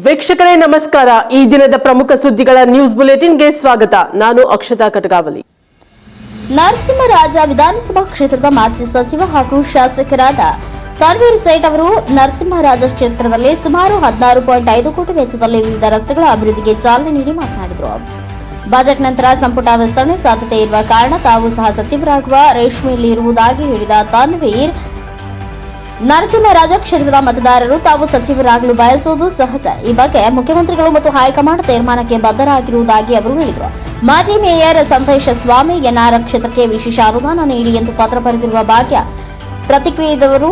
ವೀಕ್ಷಕರೇ ನಮಸ್ಕಾರ. ಈ ದಿನದ ಪ್ರಮುಖ ಸುದ್ದಿಗಳ ನ್ಯೂಸ್ ಬುಲೆಟಿನ್ಗೆ ಸ್ವಾಗತ. ನಾನು ಅಕ್ಷತಾ ಕಟಗಾವಲಿ. ನರಸಿಂಹರಾಜ ವಿಧಾನಸಭಾ ಕ್ಷೇತ್ರದ ಮಾಜಿ ಸಚಿವ ಹಾಗೂ ಶಾಸಕರಾದ ತನ್ವೀರ್ ಸೇಠ್ ಅವರು ನರಸಿಂಹರಾಜ ಕ್ಷೇತ್ರದಲ್ಲಿ ಸುಮಾರು 16.5 ಕೋಟಿ ವೆಚ್ಚದಲ್ಲಿ ವಿವಿಧ ರಸ್ತೆಗಳ ಅಭಿವೃದ್ಧಿಗೆ ಚಾಲನೆ ನೀಡಿ ಮಾತನಾಡಿದರು. ಬಜೆಟ್ ನಂತರ ಸಂಪುಟ ವಿಸ್ತರಣೆ ಸಾಧ್ಯತೆ ಇರುವ ಕಾರಣ ತಾವು ಸಹ ಸಚಿವರಾಗುವ ರೇಷ್ಮೆಯಲ್ಲಿ ಇರುವುದಾಗಿ ಹೇಳಿದ ತನ್ವೀರ್, ನರಸಿಂಹರಾಜ ಕ್ಷೇತ್ರದ ಮತದಾರರು ತಾವು ಸಚಿವರಾಗಲು ಬಯಸುವುದು ಸಹಜ. ಈ ಬಗ್ಗೆ ಮುಖ್ಯಮಂತ್ರಿಗಳು ಮತ್ತು ಹೈಕಮಾಂಡ್ ತೀರ್ಮಾನಕ್ಕೆ ಬದ್ಧರಾಗಿರುವುದಾಗಿ ಅವರು ಹೇಳಿದರು. ಮಾಜಿ ಮೇಯರ್ ಸಂತೋಷ ಸ್ವಾಮಿ ಎನ್ಆರ್ ಕ್ಷೇತ್ರಕ್ಕೆ ವಿಶೇಷ ಅನುದಾನ ನೀಡಿ ಎಂದು ಪತ್ರ ಬರೆದಿರುವ ಭಾಗ್ಯ ಪ್ರತಿಕ್ರಿಯಿಸಿದವರು,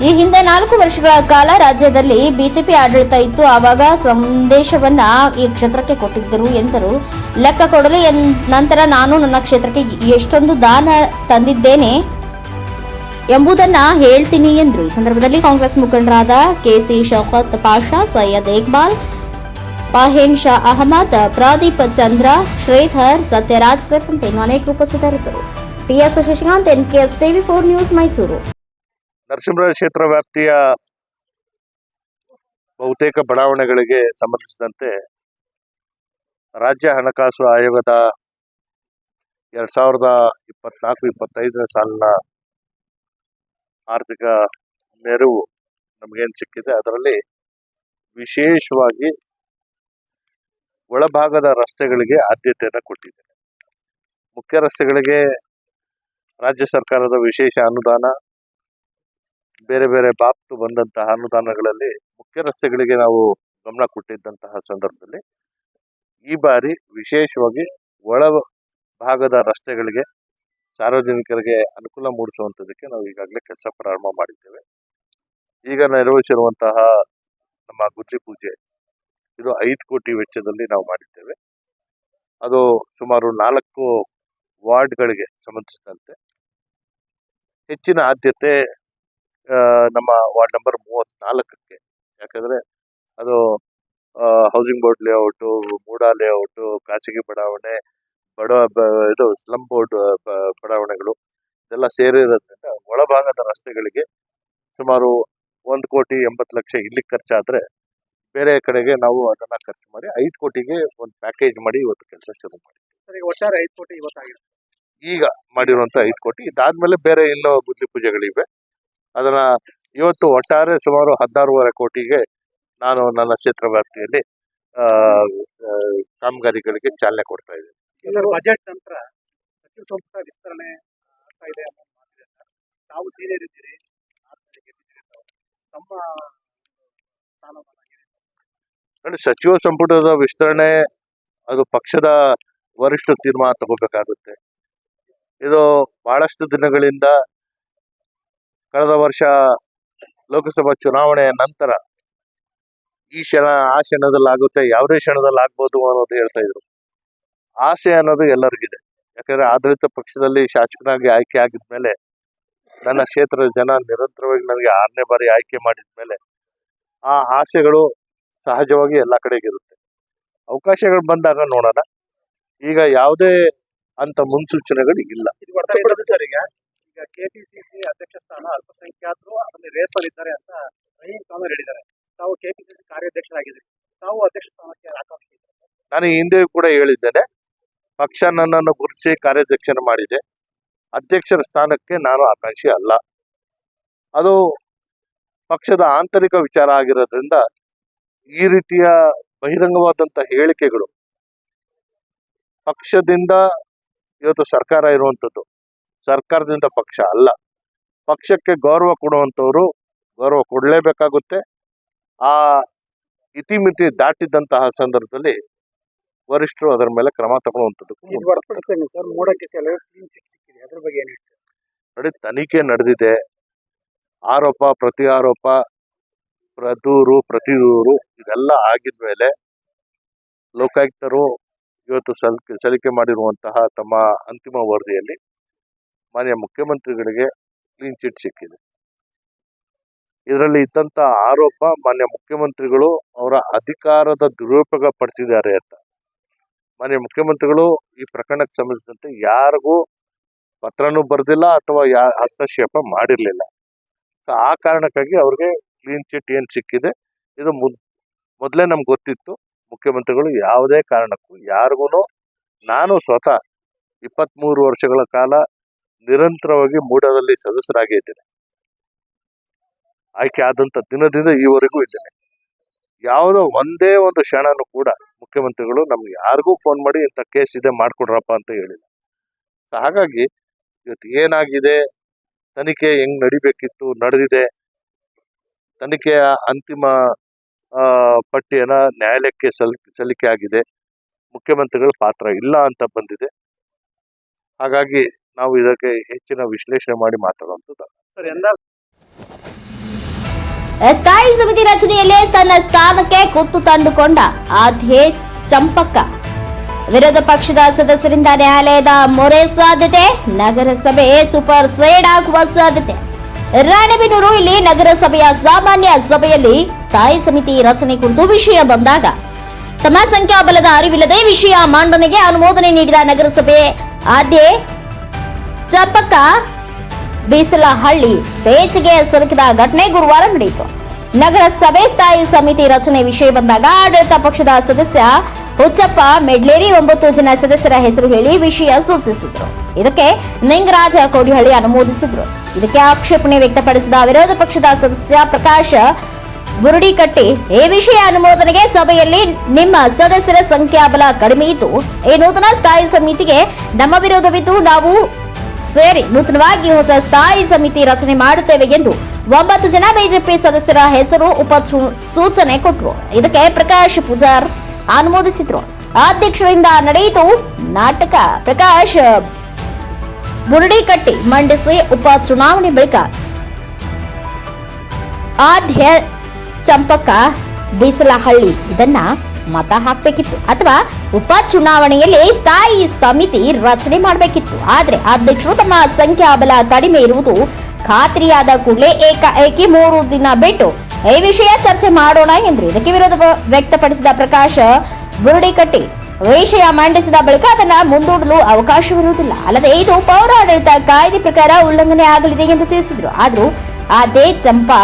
ಈ ಹಿಂದೆ 4 ವರ್ಷಗಳ ಕಾಲ ರಾಜ್ಯದಲ್ಲಿ ಬಿಜೆಪಿ ಆಡಳಿತ ಇತ್ತು. ಆವಾಗ ಸಂದೇಶವನ್ನ ಈ ಕ್ಷೇತ್ರಕ್ಕೆ ಕೊಟ್ಟಿದ್ದರು ಎಂದರು. ಲೆಕ್ಕ ಕೊಡಲಿ. ನಂತರ ನಾನು ನನ್ನ ಕ್ಷೇತ್ರಕ್ಕೆ ಎಷ್ಟೊಂದು ದಾನ ತಂದಿದ್ದೇನೆ ಎಂಬುದನ್ನ ಹೇಳ್ತೀನಿ ಎಂದರು. ಈ ಸಂದರ್ಭದಲ್ಲಿ ಕಾಂಗ್ರೆಸ್ ಮುಖಂಡರಾದ ಕೆಸಿ ಶೌಕತ್ ಪಾಷಾ, ಸೈಯದ್ ಇಕ್ಬಾಲ್, ಪಾಹೇನ್ ಶಾ ಅಹಮದ್, ಪ್ರದೀಪ್ ಚಂದ್ರ, ಶ್ರೀಧರ್, ಸತ್ಯರಾಜ್ ಸೇರಿದಂತೆ ಅನೇಕರು ಉಪಸ್ಥಿತರಿದ್ದರು. T S Shashikanth, NKS TV 4 news, Mysuru. Narasimharaja ಕ್ಷೇತ್ರ ವ್ಯಾಪ್ತಿಯ ಬಹುತೇಕ ಬಡಾವಣೆಗಳಿಗೆ ಸಂಬಂಧಿಸಿದಂತೆ ರಾಜ್ಯ ಹಣಕಾಸು ಆಯೋಗದ 2024-25 ಸಾಲಿನ ಆರ್ಥಿಕ ನೆರವು ನಮಗೇನು ಸಿಕ್ಕಿದೆ, ಅದರಲ್ಲಿ ವಿಶೇಷವಾಗಿ ಒಳಭಾಗದ ರಸ್ತೆಗಳಿಗೆ ಆದ್ಯತೆಯನ್ನು ಕೊಟ್ಟಿದ್ದೇನೆ. ಮುಖ್ಯ ರಸ್ತೆಗಳಿಗೆ ರಾಜ್ಯ ಸರ್ಕಾರದ ವಿಶೇಷ ಅನುದಾನ, ಬೇರೆ ಬೇರೆ ಬಾಬ್ತು ಬಂದಂತಹ ಅನುದಾನಗಳಲ್ಲಿ ಮುಖ್ಯ ರಸ್ತೆಗಳಿಗೆ ನಾವು ಗಮನ ಕೊಟ್ಟಿದ್ದಂತಹ ಸಂದರ್ಭದಲ್ಲಿ ಈ ಬಾರಿ ವಿಶೇಷವಾಗಿ ಒಳ ಭಾಗದ ರಸ್ತೆಗಳಿಗೆ ಸಾರ್ವಜನಿಕರಿಗೆ ಅನುಕೂಲ ಮೂಡಿಸುವಂಥದ್ದಕ್ಕೆ ನಾವು ಈಗಾಗಲೇ ಕೆಲಸ ಪ್ರಾರಂಭ ಮಾಡಿದ್ದೇವೆ. ಈಗ ನೆರವೇರಿಸಿರುವಂತಹ ನಮ್ಮ ಗುದ್ಲಿ ಪೂಜೆ ಇದು 5 ಕೋಟಿ ವೆಚ್ಚದಲ್ಲಿ ನಾವು ಮಾಡಿದ್ದೇವೆ. ಅದು ಸುಮಾರು 4 ವಾರ್ಡ್ಗಳಿಗೆ ಸಂಬಂಧಿಸಿದಂತೆ ಹೆಚ್ಚಿನ ಆದ್ಯತೆ ನಮ್ಮ ವಾರ್ಡ್ ನಂಬರ್ 34ಕ್ಕೆ, ಯಾಕಂದರೆ ಅದು housing board layout, MUDA layout, ಖಾಸಗಿ ಬಡಾವಣೆ, ಇದು ಸ್ಲಮ್ ಬೋರ್ಡ್ ಬಡಾವಣೆಗಳು ಇದೆಲ್ಲ ಸೇರಿರೋದ್ರಿಂದ ಒಳಭಾಗದ ರಸ್ತೆಗಳಿಗೆ ಸುಮಾರು 1,80,00,000 ಇಲ್ಲಿ ಖರ್ಚಾದರೆ ಬೇರೆ ಕಡೆಗೆ ನಾವು ಅದನ್ನು ಖರ್ಚು ಮಾಡಿ 5 ಕೋಟಿಗೆ ಒಂದು ಪ್ಯಾಕೇಜ್ ಮಾಡಿ ಇವತ್ತು ಕೆಲಸ ಶುರು ಮಾಡಿದ್ದೀವಿ. ಒಟ್ಟಾರೆ 5 ಕೋಟಿ ಇವತ್ತಾಗಿದೆ. ಈಗ ಮಾಡಿರುವಂಥ 5 ಕೋಟಿ, ಇದಾದ್ಮೇಲೆ ಬೇರೆ ಇನ್ನೂ ಗುದ್ಲಿ ಪೂಜೆಗಳಿವೆ. ಅದನ್ನ ಇವತ್ತು ಒಟ್ಟಾರೆ ಸುಮಾರು 16.5 ಕೋಟಿಗೆ ನಾನು ನನ್ನ ಕ್ಷೇತ್ರ ವ್ಯಾಪ್ತಿಯಲ್ಲಿ ಕಾಮಗಾರಿಗಳಿಗೆ ಚಾಲನೆ ಕೊಡ್ತಾ ಇದ್ದೇನೆ. ಬಜೆಟ್ ನಂತರ ಸಚಿವ ಸಂಪುಟ ವಿಸ್ತರಣೆ ಆಗ್ತಾ ಇದೆ ಅನ್ನೋ ಮಾತಿದೆ. ತಾವು ಸೀನಿಯರ್ ಇದ್ದೀರಿ, ತಮ್ಮ ಸ್ಥಾನಮಾನ ನೋಡಿ, ಸಚಿವ ಸಂಪುಟದ ವಿಸ್ತರಣೆ ಅದು ಪಕ್ಷದ ವರಿಷ್ಠ ತೀರ್ಮಾನ ತಗೋಬೇಕಾಗುತ್ತೆ. ಇದು ಬಹಳಷ್ಟು ದಿನಗಳಿಂದ ಕಳೆದ ವರ್ಷ ಲೋಕಸಭಾ ಚುನಾವಣೆಯ ನಂತರ ಈ ಕ್ಷಣ ಆ ಕ್ಷಣದಲ್ಲಿ ಆಗುತ್ತೆ, ಯಾವುದೇ ಕ್ಷಣದಲ್ಲಿ ಆಗ್ಬೋದು ಅನ್ನೋದು ಹೇಳ್ತಾ ಇದ್ರು. ಆಸೆ ಅನ್ನೋದು ಎಲ್ಲರಿಗಿದೆ. ಯಾಕಂದರೆ ಆಡಳಿತ ಪಕ್ಷದಲ್ಲಿ ಶಾಸಕನಾಗಿ ಆಯ್ಕೆ ಆಗಿದ್ಮೇಲೆ ನನ್ನ ಕ್ಷೇತ್ರದ ಜನ ನಿರಂತರವಾಗಿ ನನಗೆ 6ನೇ ಬಾರಿ ಆಯ್ಕೆ ಮಾಡಿದ್ಮೇಲೆ ಆ ಆಸೆಗಳು ಸಹಜವಾಗಿ ಎಲ್ಲ ಕಡೆಗಿರುತ್ತೆ. ಅವಕಾಶಗಳು ಬಂದಾಗ ನೋಡೋಣ. ಈಗ ಯಾವುದೇ ಅಂತ ಮುನ್ಸೂಚನೆಗಳು ಇಲ್ಲ. ಈಗ ಕೆಪಿಸಿಸಿ ಅಧ್ಯಕ್ಷ ಸ್ಥಾನ ಅಲ್ಪಸಂಖ್ಯಾತರು ಅದರಲ್ಲಿ ರೇಸಲ್ಲಿದ್ದಾರೆ ಅಂತ ರಹೀಂ ಖಾನ್ ಹೇಳಿದ್ದಾರೆ. ತಾವು ಕೆಪಿಸಿಸಿ ಕಾರ್ಯಾಧ್ಯಕ್ಷರಾಗಿದ್ದೀರಿ, ತಾವು ಅಧ್ಯಕ್ಷ ಸ್ಥಾನಕ್ಕೆ ಆಕಾಂಕ್ಷಿ ಇದ್ದಾರೆ. ನಾನು ಈ ಹಿಂದೆ ಕೂಡ ಹೇಳಿದ್ದೇನೆ, ಪಕ್ಷ ನನ್ನನ್ನು ಗುರುತಿಸಿ ಕಾರ್ಯಾಧ್ಯಕ್ಷನ ಮಾಡಿದೆ. ಅಧ್ಯಕ್ಷರ ಸ್ಥಾನಕ್ಕೆ ನಾನು ಆಕಾಂಕ್ಷಿ ಅಲ್ಲ. ಅದು ಪಕ್ಷದ ಆಂತರಿಕ ವಿಚಾರ ಆಗಿರೋದ್ರಿಂದ ಈ ರೀತಿಯ ಬಹಿರಂಗವಾದಂಥ ಹೇಳಿಕೆಗಳು ಪಕ್ಷದಿಂದ ಇವತ್ತು ಸರ್ಕಾರ ಇರುವಂಥದ್ದು, ಸರ್ಕಾರದಿಂದ ಪಕ್ಷ ಅಲ್ಲ. ಪಕ್ಷಕ್ಕೆ ಗೌರವ ಕೊಡುವಂಥವ್ರು ಗೌರವ ಕೊಡಲೇಬೇಕಾಗುತ್ತೆ. ಆ ಇತಿಮಿತಿ ದಾಟಿದಂತಹ ಸಂದರ್ಭದಲ್ಲಿ ವರಿಷ್ಠರು ಅದರ ಮೇಲೆ ಕ್ರಮ ತಗೊಳ್ಳುವಂಥದ್ದು. ನೋಡಿ, ತನಿಖೆ ನಡೆದಿದೆ. ಆರೋಪ ಪ್ರತಿ ಆರೋಪ, ದೂರು ಪ್ರತಿ ದೂರು ಇದೆಲ್ಲ ಆಗಿದ್ಮೇಲೆ ಲೋಕಾಯುಕ್ತರು ಇವತ್ತು ಸಲ್ಲಿಕೆ ಮಾಡಿರುವಂತಹ ತಮ್ಮ ಅಂತಿಮ ವರದಿಯಲ್ಲಿ ಮಾನ್ಯ ಮುಖ್ಯಮಂತ್ರಿಗಳಿಗೆ ಕ್ಲೀನ್ ಚಿಟ್ ಸಿಕ್ಕಿದೆ. ಇದರಲ್ಲಿ ಇದ್ದಂಥ ಆರೋಪ ಮಾನ್ಯ ಮುಖ್ಯಮಂತ್ರಿಗಳು ಅವರ ಅಧಿಕಾರದ ದುರುಪಯೋಗ ಪಡಿಸಿದ್ದಾರೆ ಅಂತ. ಮಾನ್ಯ ಮುಖ್ಯಮಂತ್ರಿಗಳು ಈ ಪ್ರಕರಣಕ್ಕೆ ಸಂಬಂಧಿಸಿದಂತೆ ಯಾರಿಗೂ ಪತ್ರನೂ ಬರೆದಿಲ್ಲ ಅಥವಾ ಹಸ್ತಕ್ಷೇಪ ಮಾಡಿರಲಿಲ್ಲ. ಸೊ ಆ ಕಾರಣಕ್ಕಾಗಿ ಅವ್ರಿಗೆ ಕ್ಲೀನ್ ಚಿಟ್ ಏನು ಸಿಕ್ಕಿದೆ ಇದು ಮೊದಲೇ ನಮ್ಗೆ ಗೊತ್ತಿತ್ತು ಮುಖ್ಯಮಂತ್ರಿಗಳು ಯಾವುದೇ ಕಾರಣಕ್ಕೂ ಯಾರಿಗೂ, ನಾನು ಸ್ವತಃ 23 ವರ್ಷಗಳ ಕಾಲ ನಿರಂತರವಾಗಿ ಮೂಡಾದಲ್ಲಿ ಸದಸ್ಯರಾಗಿ ಇದ್ದೇನೆ. ಆಯ್ಕೆ ಆದಂಥ ದಿನದಿಂದ ಈವರೆಗೂ ಇದ್ದೇನೆ. ಯಾವುದೋ ಒಂದೇ ಒಂದು ಕ್ಷಣನೂ ಕೂಡ ಮುಖ್ಯಮಂತ್ರಿಗಳು ನಮ್ಗೆ ಯಾರಿಗೂ ಫೋನ್ ಮಾಡಿ ಇಂಥ ಕೇಸ್ ಇದೆ ಮಾಡಿಕೊಡ್ರಪ್ಪ ಅಂತ ಹೇಳಿಲ್ಲ. ಸೊ ಹಾಗಾಗಿ ಇವತ್ತು ಏನಾಗಿದೆ, ತನಿಖೆ ಹೆಂಗ್ ನಡಿಬೇಕಿತ್ತು ನಡೆದಿದೆ. ತನಿಖೆಯ ಅಂತಿಮ ಪಟ್ಟಿಯನ್ನ ನ್ಯಾಯಾಲಯಕ್ಕೆ ಸಲ್ಲಿಕೆ ಆಗಿದೆ. ಮುಖ್ಯಮಂತ್ರಿಗಳ ಪಾತ್ರ ಇಲ್ಲ ಅಂತ ಬಂದಿದೆ. ಹಾಗಾಗಿ ನಾವು ಇದಕ್ಕೆ ಹೆಚ್ಚಿನ ವಿಶ್ಲೇಷಣೆ ಮಾಡಿ ಮಾತಾಡುವಂಥದ್ದು. ಸರ್, ಎಂದ ಸ್ಥಾಯಿ ಸಮಿತಿ ರಚನೆಯಲ್ಲೇ ತನ್ನ ಸ್ಥಾನಕ್ಕೆ ಕುತ್ತು ತಂದುಕೊಂಡ ಆದ್ಯೆ ಚಂಪಕ್ಕ. ವಿರೋಧ ಪಕ್ಷದ ಸದಸ್ಯರಿಂದ ನ್ಯಾಯಾಲಯದ ಮೊರೆ ಸಾಧ್ಯತೆ. ನಗರಸಭೆ ಸೂಪರ್ ಸೇಡ್ ಆಗುವ ಸಾಧ್ಯತೆ. ರಾಣೆಬೆನ್ನೂರು ಇಲ್ಲಿ ನಗರಸಭೆಯ ಸಾಮಾನ್ಯ ಸಭೆಯಲ್ಲಿ ಸ್ಥಾಯಿ ಸಮಿತಿ ರಚನೆ ಕುರಿತು ವಿಷಯ ಬಂದಾಗ ತಮ್ಮ ಸಂಖ್ಯಾಬಲದ ಅರಿವಿಲ್ಲದೆ ವಿಷಯ ಮಂಡನೆಗೆ ಅನುಮೋದನೆ ನೀಡಿದ ನಗರಸಭೆ ಆದ್ಯೆ ಚಂಪಕ್ಕ ಬೀಸಲಹಳ್ಳಿ ಪೇಚಿಗೆ ಸಿಲುಕಿದ ಘಟನೆ ಗುರುವಾರ ನಡೆಯಿತು. ನಗರಸಭೆ ಸ್ಥಾಯಿ ಸಮಿತಿ ರಚನೆ ವಿಷಯ ಬಂದಾಗ ಆಡಳಿತ ಪಕ್ಷದ ಸದಸ್ಯ ಹುಚ್ಚಪ್ಪ ಮೆಡ್ಲೇರಿ 9 ಜನ ಸದಸ್ಯರ ಹೆಸರು ಹೇಳಿ ವಿಷಯ ಸೂಚಿಸಿದ್ರು. ಇದಕ್ಕೆ ನಿಂಗರಾಜ ಕೋಡಿಹಳ್ಳಿ ಅನುಮೋದಿಸಿದ್ರು. ಇದಕ್ಕೆ ಆಕ್ಷೇಪಣೆ ವ್ಯಕ್ತಪಡಿಸಿದ ವಿರೋಧ ಪಕ್ಷದ ಸದಸ್ಯ ಪ್ರಕಾಶ್ ಬುರುಡಿಕಟ್ಟಿ, ಈ ವಿಷಯ ಅನುಮೋದನೆಗೆ ಸಭೆಯಲ್ಲಿ ನಿಮ್ಮ ಸದಸ್ಯರ ಸಂಖ್ಯಾಬಲ ಕಡಿಮೆ ಇದ್ದು ಈ ನೂತನ ಸ್ಥಾಯಿ ಸಮಿತಿಗೆ ನಮ್ಮ ವಿರೋಧವಿದ್ದು ನಾವು ಸೇರಿ ನೂತನವಾಗಿ ಹೊಸ ಸ್ಥಾಯಿ ಸಮಿತಿ ರಚನೆ ಮಾಡುತ್ತೇವೆ ಎಂದು 9 ಜನ ಬಿಜೆಪಿ ಸದಸ್ಯರ ಹೆಸರು ಸೂಚನೆ ಕೊಟ್ಟರು. ಇದಕ್ಕೆ ಪ್ರಕಾಶ್ ಪೂಜಾರ್ ಅನುಮೋದಿಸಿದ್ರು. ಅಧ್ಯಕ್ಷರಿಂದ ನಡೆಯಿತು ನಾಟಕ. ಪ್ರಕಾಶ್ ಬುರುಡಿಕಟ್ಟಿ ಮಂಡಿಸಿ ಉಪ ಚುನಾವಣೆ ಬಳಿಕ ಆದ್ಯ ಚಂಪಕ್ಕ ಬೀಸಲಹಳ್ಳಿ ಇದನ್ನ ಮತ ಹಾಕಬೇಕಿತ್ತು ಅಥವಾ ಉಪ ಚುನಾವಣೆಯಲ್ಲಿ ಸ್ಥಾಯಿ ಸಮಿತಿ ರಚನೆ ಮಾಡಬೇಕಿತ್ತು. ಆದ್ರೆ ಅಧ್ಯಕ್ಷರು ತಮ್ಮ ಸಂಖ್ಯಾಬಲ ಕಡಿಮೆ ಇರುವುದು ಖಾತ್ರಿಯಾದ ಕೂಡಲೇ ಏಕಾಏಕಿ 3 ದಿನ ಬಿಟ್ಟು ಈ ವಿಷಯ ಚರ್ಚೆ ಮಾಡೋಣ ಎಂದ್ರು. ಇದಕ್ಕೆ ವಿರೋಧ ವ್ಯಕ್ತಪಡಿಸಿದ ಪ್ರಕಾಶ್ ಬುರುಡಿಕಟ್ಟಿ, ವಿಷಯ ಮಂಡಿಸಿದ ಬಳಿಕ ಅದನ್ನ ಮುಂದೂಡಲು ಅವಕಾಶವಿರುವುದಿಲ್ಲ, ಅಲ್ಲದೆ ಇದು ಪೌರಾಡಳಿತ ಕಾಯ್ದೆ ಪ್ರಕಾರ ಉಲ್ಲಂಘನೆ ಆಗಲಿದೆ ಎಂದು ತಿಳಿಸಿದ್ರು. ಆದ್ರೂ ಅದೇ ಚಂಪಾ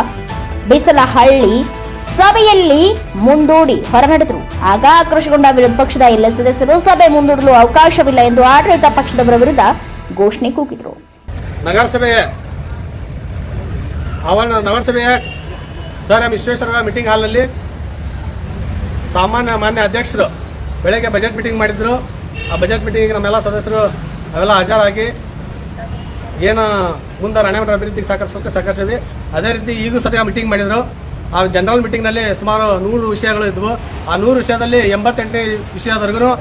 ಬೀಸಲಹಳ್ಳಿ ಸಭೆಯಲ್ಲಿ ಮುಂದೂಡಿ ಹೊರನಡೆದರು. ಆಗ ಆಕ್ರೋಶಗೊಂಡ ವಿರೋಧ ಪಕ್ಷದ ಎಲ್ಲ ಸದಸ್ಯರು ಸಭೆ ಮುಂದೂಡಲು ಅವಕಾಶವಿಲ್ಲ ಎಂದು ಆಡಳಿತ ಪಕ್ಷದವರ ವಿರುದ್ಧ ಘೋಷಣೆ ಕೂಗಿದ್ರು. ನಗರಸಭೆಯ ಸರ್ ವಿಶ್ವೇಶ್ವರ ಮೀಟಿಂಗ್ ಹಾಲ್ನಲ್ಲಿ ಮಾನ್ಯ ಅಧ್ಯಕ್ಷರು ಬೆಳಗ್ಗೆ ಬಜೆಟ್ ಮೀಟಿಂಗ್ ಮಾಡಿದ್ರು. ಆ ಬಜೆಟ್ ಮೀಟಿಂಗ್ ನಮ್ಮೆಲ್ಲ ಸದಸ್ಯರು ಅವೆಲ್ಲ ಹಾಜರಾಗಿ ಏನು ಮುಂದೆ ರಾಣೆಬೆನ್ನೂರು ಅಭಿವೃದ್ಧಿಗೆ ಸಹಕರಿಸಿದ್ವಿ. ಅದೇ ರೀತಿ ಈಗೂ ಸದ್ಯ ಮೀಟಿಂಗ್ ಮಾಡಿದ್ರು. ಆ ಜನರಲ್ ಮೀಟಿಂಗ್ನಲ್ಲಿ ಸುಮಾರು 100 ವಿಷಯಗಳು ಇದ್ವು. ಆ 100 ವಿಷಯದಲ್ಲಿ 88 ವಿಷಯದವರೆಗೂ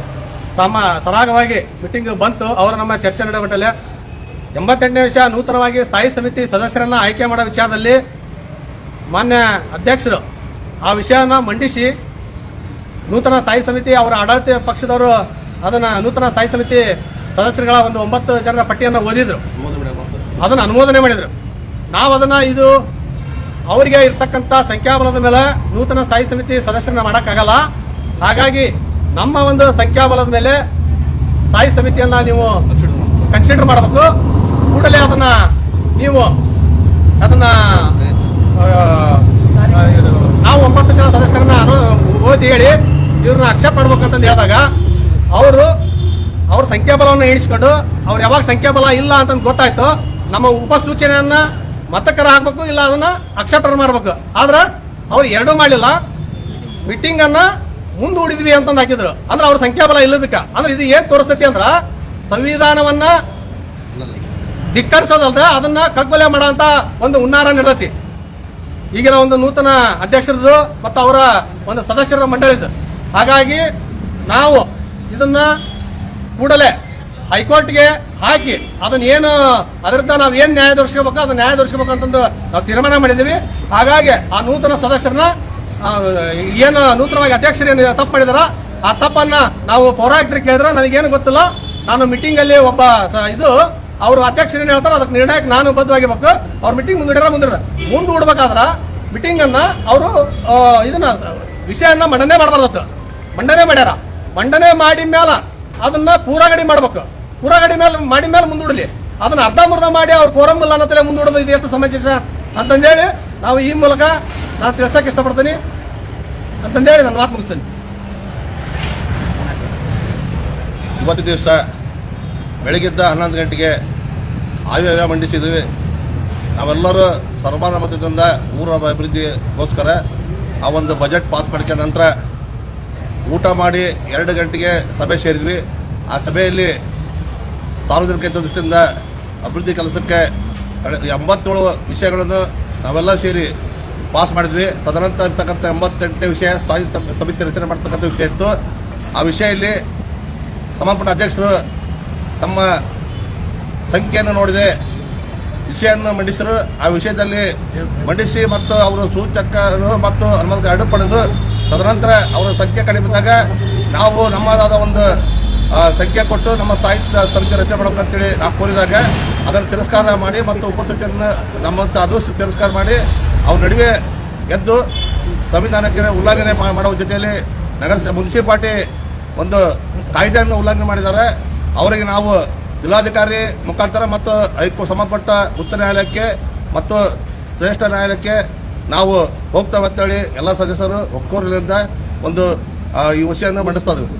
ಸರಾಗವಾಗಿ ಮೀಟಿಂಗ್ ಬಂತು. ಅವರು ನಮ್ಮ ಚರ್ಚೆ ನಡೆಯುವ ಮಟ್ಟಲ್ಲಿ 88ನೇ ವಿಷಯ ನೂತನವಾಗಿ ಸ್ಥಾಯಿ ಸಮಿತಿ ಸದಸ್ಯರನ್ನ ಆಯ್ಕೆ ಮಾಡೋ ವಿಚಾರದಲ್ಲಿ ಮಾನ್ಯ ಅಧ್ಯಕ್ಷರು ಆ ವಿಷಯನ ಮಂಡಿಸಿ ನೂತನ ಸ್ಥಾಯಿ ಸಮಿತಿ ಅವರ ಆಡಳಿತ ಪಕ್ಷದವರು ಅದನ್ನ ನೂತನ ಸ್ಥಾಯಿ ಸಮಿತಿ ಸದಸ್ಯರುಗಳ ಒಂದು 9 ಜನರ ಪಟ್ಟಿಯನ್ನು ಓದಿದ್ರು, ಅದನ್ನ ಅನುಮೋದನೆ ಮಾಡಿದ್ರು. ನಾವು ಅದನ್ನ ಇದು ಅವರಿಗೆ ಇರ್ತಕ್ಕಂಥ ಸಂಖ್ಯಾಬಲದ ಮೇಲೆ ನೂತನ ಸ್ಥಾಯಿ ಸಮಿತಿ ಸದಸ್ಯರನ್ನ ಮಾಡೋಕ್ಕಾಗಲ್ಲ. ಹಾಗಾಗಿ ನಮ್ಮ ಒಂದು ಸಂಖ್ಯಾಬಲದ ಮೇಲೆ ಸ್ಥಾಯಿ ಸಮಿತಿಯನ್ನ ನೀವು ಕನ್ಸಿಡರ್ ಮಾಡಬೇಕು. ಕೂಡಲೇ ಅದನ್ನ ನೀವು ಅದನ್ನ ನಾವು 9 ಜನ ಸದಸ್ಯರನ್ನ ಓದಿ ಹೇಳಿ ಇವ್ರನ್ನ ಅಕ್ಸೆಪ್ಟ್ ಮಾಡ್ಬೇಕಂತಂದು ಹೇಳಿದಾಗ ಅವ್ರ ಸಂಖ್ಯಾಬಲವನ್ನು ಎಣಿಸ್ಕೊಂಡು ಅವ್ರು ಯಾವಾಗ ಸಂಖ್ಯಾಬಲ ಇಲ್ಲ ಅಂತಂದು ಗೊತ್ತಾಯ್ತು, ನಮ್ಮ ಉಪಸೂಚನೆಯನ್ನ ಮತಕರ ಹಾಕ್ಬೇಕು, ಇಲ್ಲ ಅದನ್ನ ಅಕ್ಸೆಪ್ಟ್ ಮಾಡ್ಬೇಕು. ಆದ್ರೆ ಅವ್ರು ಎರಡೂ ಮಾಡಲಿಲ್ಲ, ಮೀಟಿಂಗ್ ಅನ್ನ ಮುಂದೂಡಿದ್ವಿ ಅಂತಂದು ಹಾಕಿದ್ರು. ಅಂದ್ರೆ ಅವ್ರ ಸಂಖ್ಯಾಬಲ ಇಲ್ಲದಕ್ಕ ಅಂದ್ರೆ ಇದು ಏನ್ ತೋರಿಸ್ತೈತಿ ಅಂದ್ರ ಸಂವಿಧಾನವನ್ನ ಧಿಕ್ಕರಿಸೋದಲ್ದ ಅದನ್ನ ಕಗ್ಗೊಲೆ ಮಾಡೋಂತ ಒಂದು ಹುನ್ನಾರ ನಡೆದತಿ. ಈಗಿನ ಒಂದು ನೂತನ ಅಧ್ಯಕ್ಷರದು ಮತ್ತು ಅವರ ಒಂದು ಸದಸ್ಯರ ಮಂಡಳಿದು. ಹಾಗಾಗಿ ನಾವು ಇದನ್ನ ಕೂಡಲೇ ಹೈಕೋರ್ಟ್ಗೆ ಹಾಕಿ ಅದನ್ನ ಏನು ಅದರಿಂದ ನಾವು ಏನ್ ನ್ಯಾಯ ದೊರಕಿಸಬೇಕು ಅದನ್ನ ನ್ಯಾಯ ದೊರಕಿಸಬೇಕು ಅಂತಂದು ನಾವು ತೀರ್ಮಾನ ಮಾಡಿದ್ದೀವಿ. ಹಾಗಾಗಿ ಆ ನೂತನ ಸದಸ್ಯರನ್ನ ಏನು ನೂತನವಾಗಿ ಅಧ್ಯಕ್ಷರೇನು ತಪ್ಪು ಮಾಡಿದಾರ ಆ ತಪ್ಪನ್ನ ನಾವು ಪೌರಾಯುಕ್ತರಿಗೆ ಕೇಳಿದ್ರೆ ನನಗೇನು ಗೊತ್ತಿಲ್ಲ. ನಾನು ಮೀಟಿಂಗ್ ಅಲ್ಲಿ ಒಬ್ಬ ಅವರು ಅಧ್ಯಕ್ಷರೇನು ಹೇಳ್ತಾರೆ ಅದಕ್ಕೆ ನಿರ್ಣಯಕ್ಕೆ ನಾನು ಬದ್ಧವಾಗಿರ್ಬೇಕು. ಅವ್ರ ಮೀಟಿಂಗ್ ಮುಂದೂಡ್ಬೇಕಾದ್ರ ಮೀಟಿಂಗ್ ಅನ್ನ ಅವರು ಇದನ್ನ ವಿಷಯನ್ನ ಮಂಡನೆ ಮಾಡಬಾರ್ದತ್ತು. ಮಂಡನೆ ಮಾಡ್ಯಾರ. ಮಂಡನೆ ಮಾಡಿ ಮೇಲೆ ಅದನ್ನ ಪೂರಾಗಡಿ ಮಾಡ್ಬೇಕು. ಪೂರಾಗಡಿ ಮಾಡಿ ಮೇಲೆ ಮುಂದೂಡಲಿ. ಅದನ್ನ ಅರ್ಧಂಬರ್ಧ ಮಾಡಿ ಅವ್ರು ಕೋರಂ ಇಲ್ಲ ಅನ್ನೋತಲೇ ಮುಂದೂಡೋದು ಇದು ಎಷ್ಟು ಸಮಂಜಸ ಅಂತಂದೇಳಿ ನಾವು ಈ ಮೂಲಕ ನಾನು ತಿಳ್ಸಕ್ಕೆ ಇಷ್ಟಪಡ್ತೀನಿ. ಅಂತಂದೇಳಿ ನಾನು ಮಾತು ಮುಗಿಸ್ತೇನೆ. ಇವತ್ತು ದಿವಸ ಬೆಳಗ್ಗೆದ್ದ 11 ಗಂಟೆಗೆ ಆಯವ್ಯಯ ಮಂಡಿಸಿದ್ವಿ. ನಾವೆಲ್ಲರೂ ಸರ್ವಾನುಮತದಿಂದ ಊರ ಅಭಿವೃದ್ಧಿಗೋಸ್ಕರ ಆ ಒಂದು ಬಜೆಟ್ ಪಾಸ್ ಮಾಡಿದ ನಂತರ ಊಟ ಮಾಡಿ 2 ಗಂಟೆಗೆ ಸಭೆ ಸೇರಿದ್ವಿ. ಆ ಸಭೆಯಲ್ಲಿ ಸಾರ್ವಜನಿಕ ಹಿತದೃಷ್ಟಿಯಿಂದ ಅಭಿವೃದ್ಧಿ ಕೆಲಸಕ್ಕೆ 87 ವಿಷಯಗಳನ್ನು ನಾವೆಲ್ಲ ಸೇರಿ ಪಾಸ್ ಮಾಡಿದ್ವಿ. ತದನಂತರ ಇರ್ತಕ್ಕಂಥ 88ನೇ ವಿಷಯ ಸ್ಥಾಯಿ ಸಮಿತಿ ರಚನೆ ಮಾಡ್ತಕ್ಕಂಥ ವಿಷಯ ಇತ್ತು. ಆ ವಿಷಯದಲ್ಲಿ ಸಂಬಂಧಪಟ್ಟ ಅಧ್ಯಕ್ಷರು ತಮ್ಮ ಸಂಖ್ಯೆಯನ್ನು ನೋಡಿದೆ ವಿಷಯವನ್ನು ಮಂಡಿಸರು. ಆ ವಿಷಯದಲ್ಲಿ ಮಂಡಿಸಿ ಮತ್ತು ಅವರು ಸೂಚಕರು ಮತ್ತು ಅನುಮತಿ ಎರಡು ಪಡೆದು ತದನಂತರ ಅವರ ಸಂಖ್ಯೆ ಕಡಿಮೆ ಇದ್ದಾಗ ನಾವು ನಮ್ಮದಾದ ಒಂದು ಸಂಖ್ಯೆ ಕೊಟ್ಟು ನಮ್ಮ ಸಾಹಿತ್ಯ ಸಮಿತಿ ರಚನೆ ಮಾಡಬೇಕಂತೇಳಿ ನಾವು ಕೋರಿದಾಗ ಅದನ್ನು ತಿರಸ್ಕಾರ ಮಾಡಿ ಮತ್ತು ಉಪಸಚಿವರನ್ನು ನಮ್ಮಂತ ಅದು ತಿರಸ್ಕಾರ ಮಾಡಿ ಅವ್ರ ನಡುವೆ ಎದ್ದು ಸಂವಿಧಾನಕ್ಕೆ ಉಲ್ಲಂಘನೆ ಮಾಡುವ ಜೊತೆಯಲ್ಲಿ ಮುನ್ಸಿಪಾಲಿಟಿ ಒಂದು ಕಾಯ್ದೆಯನ್ನು ಉಲ್ಲಂಘನೆ ಮಾಡಿದ್ದಾರೆ. ಅವರಿಗೆ ನಾವು ಜಿಲ್ಲಾಧಿಕಾರಿ ಮುಖಾಂತರ ಮತ್ತು ಸಂಬಂಧಪಟ್ಟ ಉಚ್ಚ ನ್ಯಾಯಾಲಯಕ್ಕೆ ಮತ್ತು ಶ್ರೇಷ್ಠ ನ್ಯಾಯಾಲಯಕ್ಕೆ ನಾವು ಹೋಗ್ತೇವೆ ಅಂತೇಳಿ ಎಲ್ಲ ಸದಸ್ಯರು ಒಕ್ಕೂರಲಿಂದ ಒಂದು ಈ ವಿಷಯವನ್ನು ಮಂಡಿಸ್ತಾ ಇದ್ವಿ.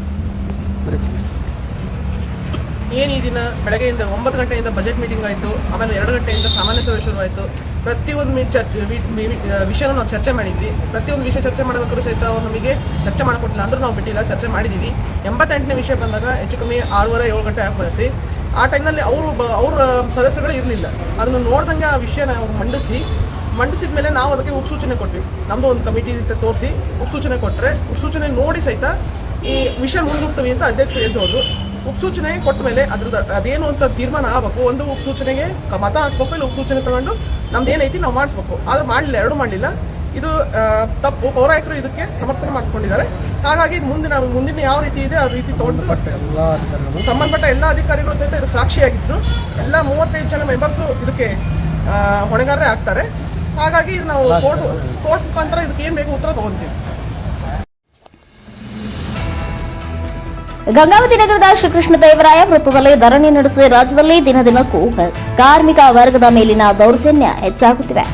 ಏನು ಈ ದಿನ ಬೆಳಗ್ಗೆಯಿಂದ 9 ಗಂಟೆಯಿಂದ ಬಜೆಟ್ ಮೀಟಿಂಗ್ ಆಯಿತು. ಆಮೇಲೆ 2 ಗಂಟೆಯಿಂದ ಸಾಮಾನ್ಯ ಸಭೆ ಶುರುವಾಯಿತು. ಪ್ರತಿಯೊಂದು ವಿಷಯನೂ ನಾವು ಚರ್ಚೆ ಮಾಡಿದ್ವಿ. ಪ್ರತಿಯೊಂದು ವಿಷಯ ಚರ್ಚೆ ಮಾಡಬೇಕಾದ್ರೂ ಸಹಿತ ಅವ್ರು ನಮಗೆ ಚರ್ಚೆ ಮಾಡಿಕೊಟ್ಟಿಲ್ಲ ಅಂದರೂ ನಾವು ಬಿಟ್ಟಿಲ್ಲ, ಚರ್ಚೆ ಮಾಡಿದ್ದೀವಿ. 88ನೇ ವಿಷಯ ಬಂದಾಗ ಹೆಚ್ಚು ಕಮ್ಮಿ 6:30-7 ಗಂಟೆ ಆಗ್ಬರುತ್ತೆ. ಆ ಟೈಮ್ನಲ್ಲಿ ಅವ್ರ ಸದಸ್ಯರುಗಳು ಇರಲಿಲ್ಲ. ಅದನ್ನು ನೋಡ್ದಂಗೆ ಆ ವಿಷಯನ ಅವ್ರು ಮಂಡಿಸಿದ ಮೇಲೆ ನಾವು ಅದಕ್ಕೆ ಉಪಸೂಚನೆ ಕೊಟ್ವಿ. ನಮ್ಮದು ಒಂದು ಕಮಿಟಿ ತೋರಿಸಿ ಉಪಸೂಚನೆ ಕೊಟ್ಟರೆ ಉಪಸೂಚನೆ ನೋಡಿ ಸಹಿತ ಈ ವಿಷಯ ಮುಂದೂಡ್ತೀವಿ ಅಂತ ಅಧ್ಯಕ್ಷರು ಎದ್ದು ಹೋದ್ರು. ಉಪಸೂಚನೆ ಕೊಟ್ಟ ಮೇಲೆ ಅದೇನು ಅಂತ ತೀರ್ಮಾನ ಆಗಬೇಕು. ಒಂದು ಉಪಸೂಚನೆಗೆ ಮತ ಹಾಕ್ಬೇಕು, ಇಲ್ಲ ಉಪಸೂಚನೆ ತಗೊಂಡು ನಮ್ದು ಏನೈತಿ ನಾವು ಮಾಡಿಸ್ಬೇಕು. ಆದ್ರೆ ಮಾಡಲಿಲ್ಲ, ಎರಡು ಮಾಡಲಿಲ್ಲ. ಇದು ತಪ್ಪು. ಪೌರಾಯುಕ್ತರು ಇದಕ್ಕೆ ಸಮರ್ಥನೆ ಮಾಡ್ಕೊಂಡಿದ್ದಾರೆ. ಹಾಗಾಗಿ ಮುಂದಿನ ಯಾವ ರೀತಿ ಇದೆ ಆ ರೀತಿ ತಗೊಂಡು ಸಂಬಂಧಪಟ್ಟ ಎಲ್ಲ ಅಧಿಕಾರಿಗಳು ಸಹಿತ ಇದಕ್ಕೆ ಸಾಕ್ಷಿಯಾಗಿದ್ದು ಎಲ್ಲ 35 ಜನ ಮೆಂಬರ್ಸು ಇದಕ್ಕೆ ಹೊಣೆಗಾರರೇ ಆಗ್ತಾರೆ. ಹಾಗಾಗಿ ನಾವು ಕೋರ್ಟ್ ಮುಖಾಂತರ ಇದಕ್ಕೆ ಏನು ಬೇಕು ಉತ್ತರ ತಗೊಂತೀವಿ. ಗಂಗಾವತಿ ನಗರದ ಶ್ರೀಕೃಷ್ಣ ದೇವರಾಯ ವೃತ್ತದಲ್ಲಿ ಧರಣಿ ನಡೆಸಿ ರಾಜ್ಯದಲ್ಲಿ ದಿನದಿನಕ್ಕೂ ಕಾರ್ಮಿಕ ವರ್ಗದ ಮೇಲಿನ ದೌರ್ಜನ್ಯ ಹೆಚ್ಚಾಗುತ್ತಿವೆ.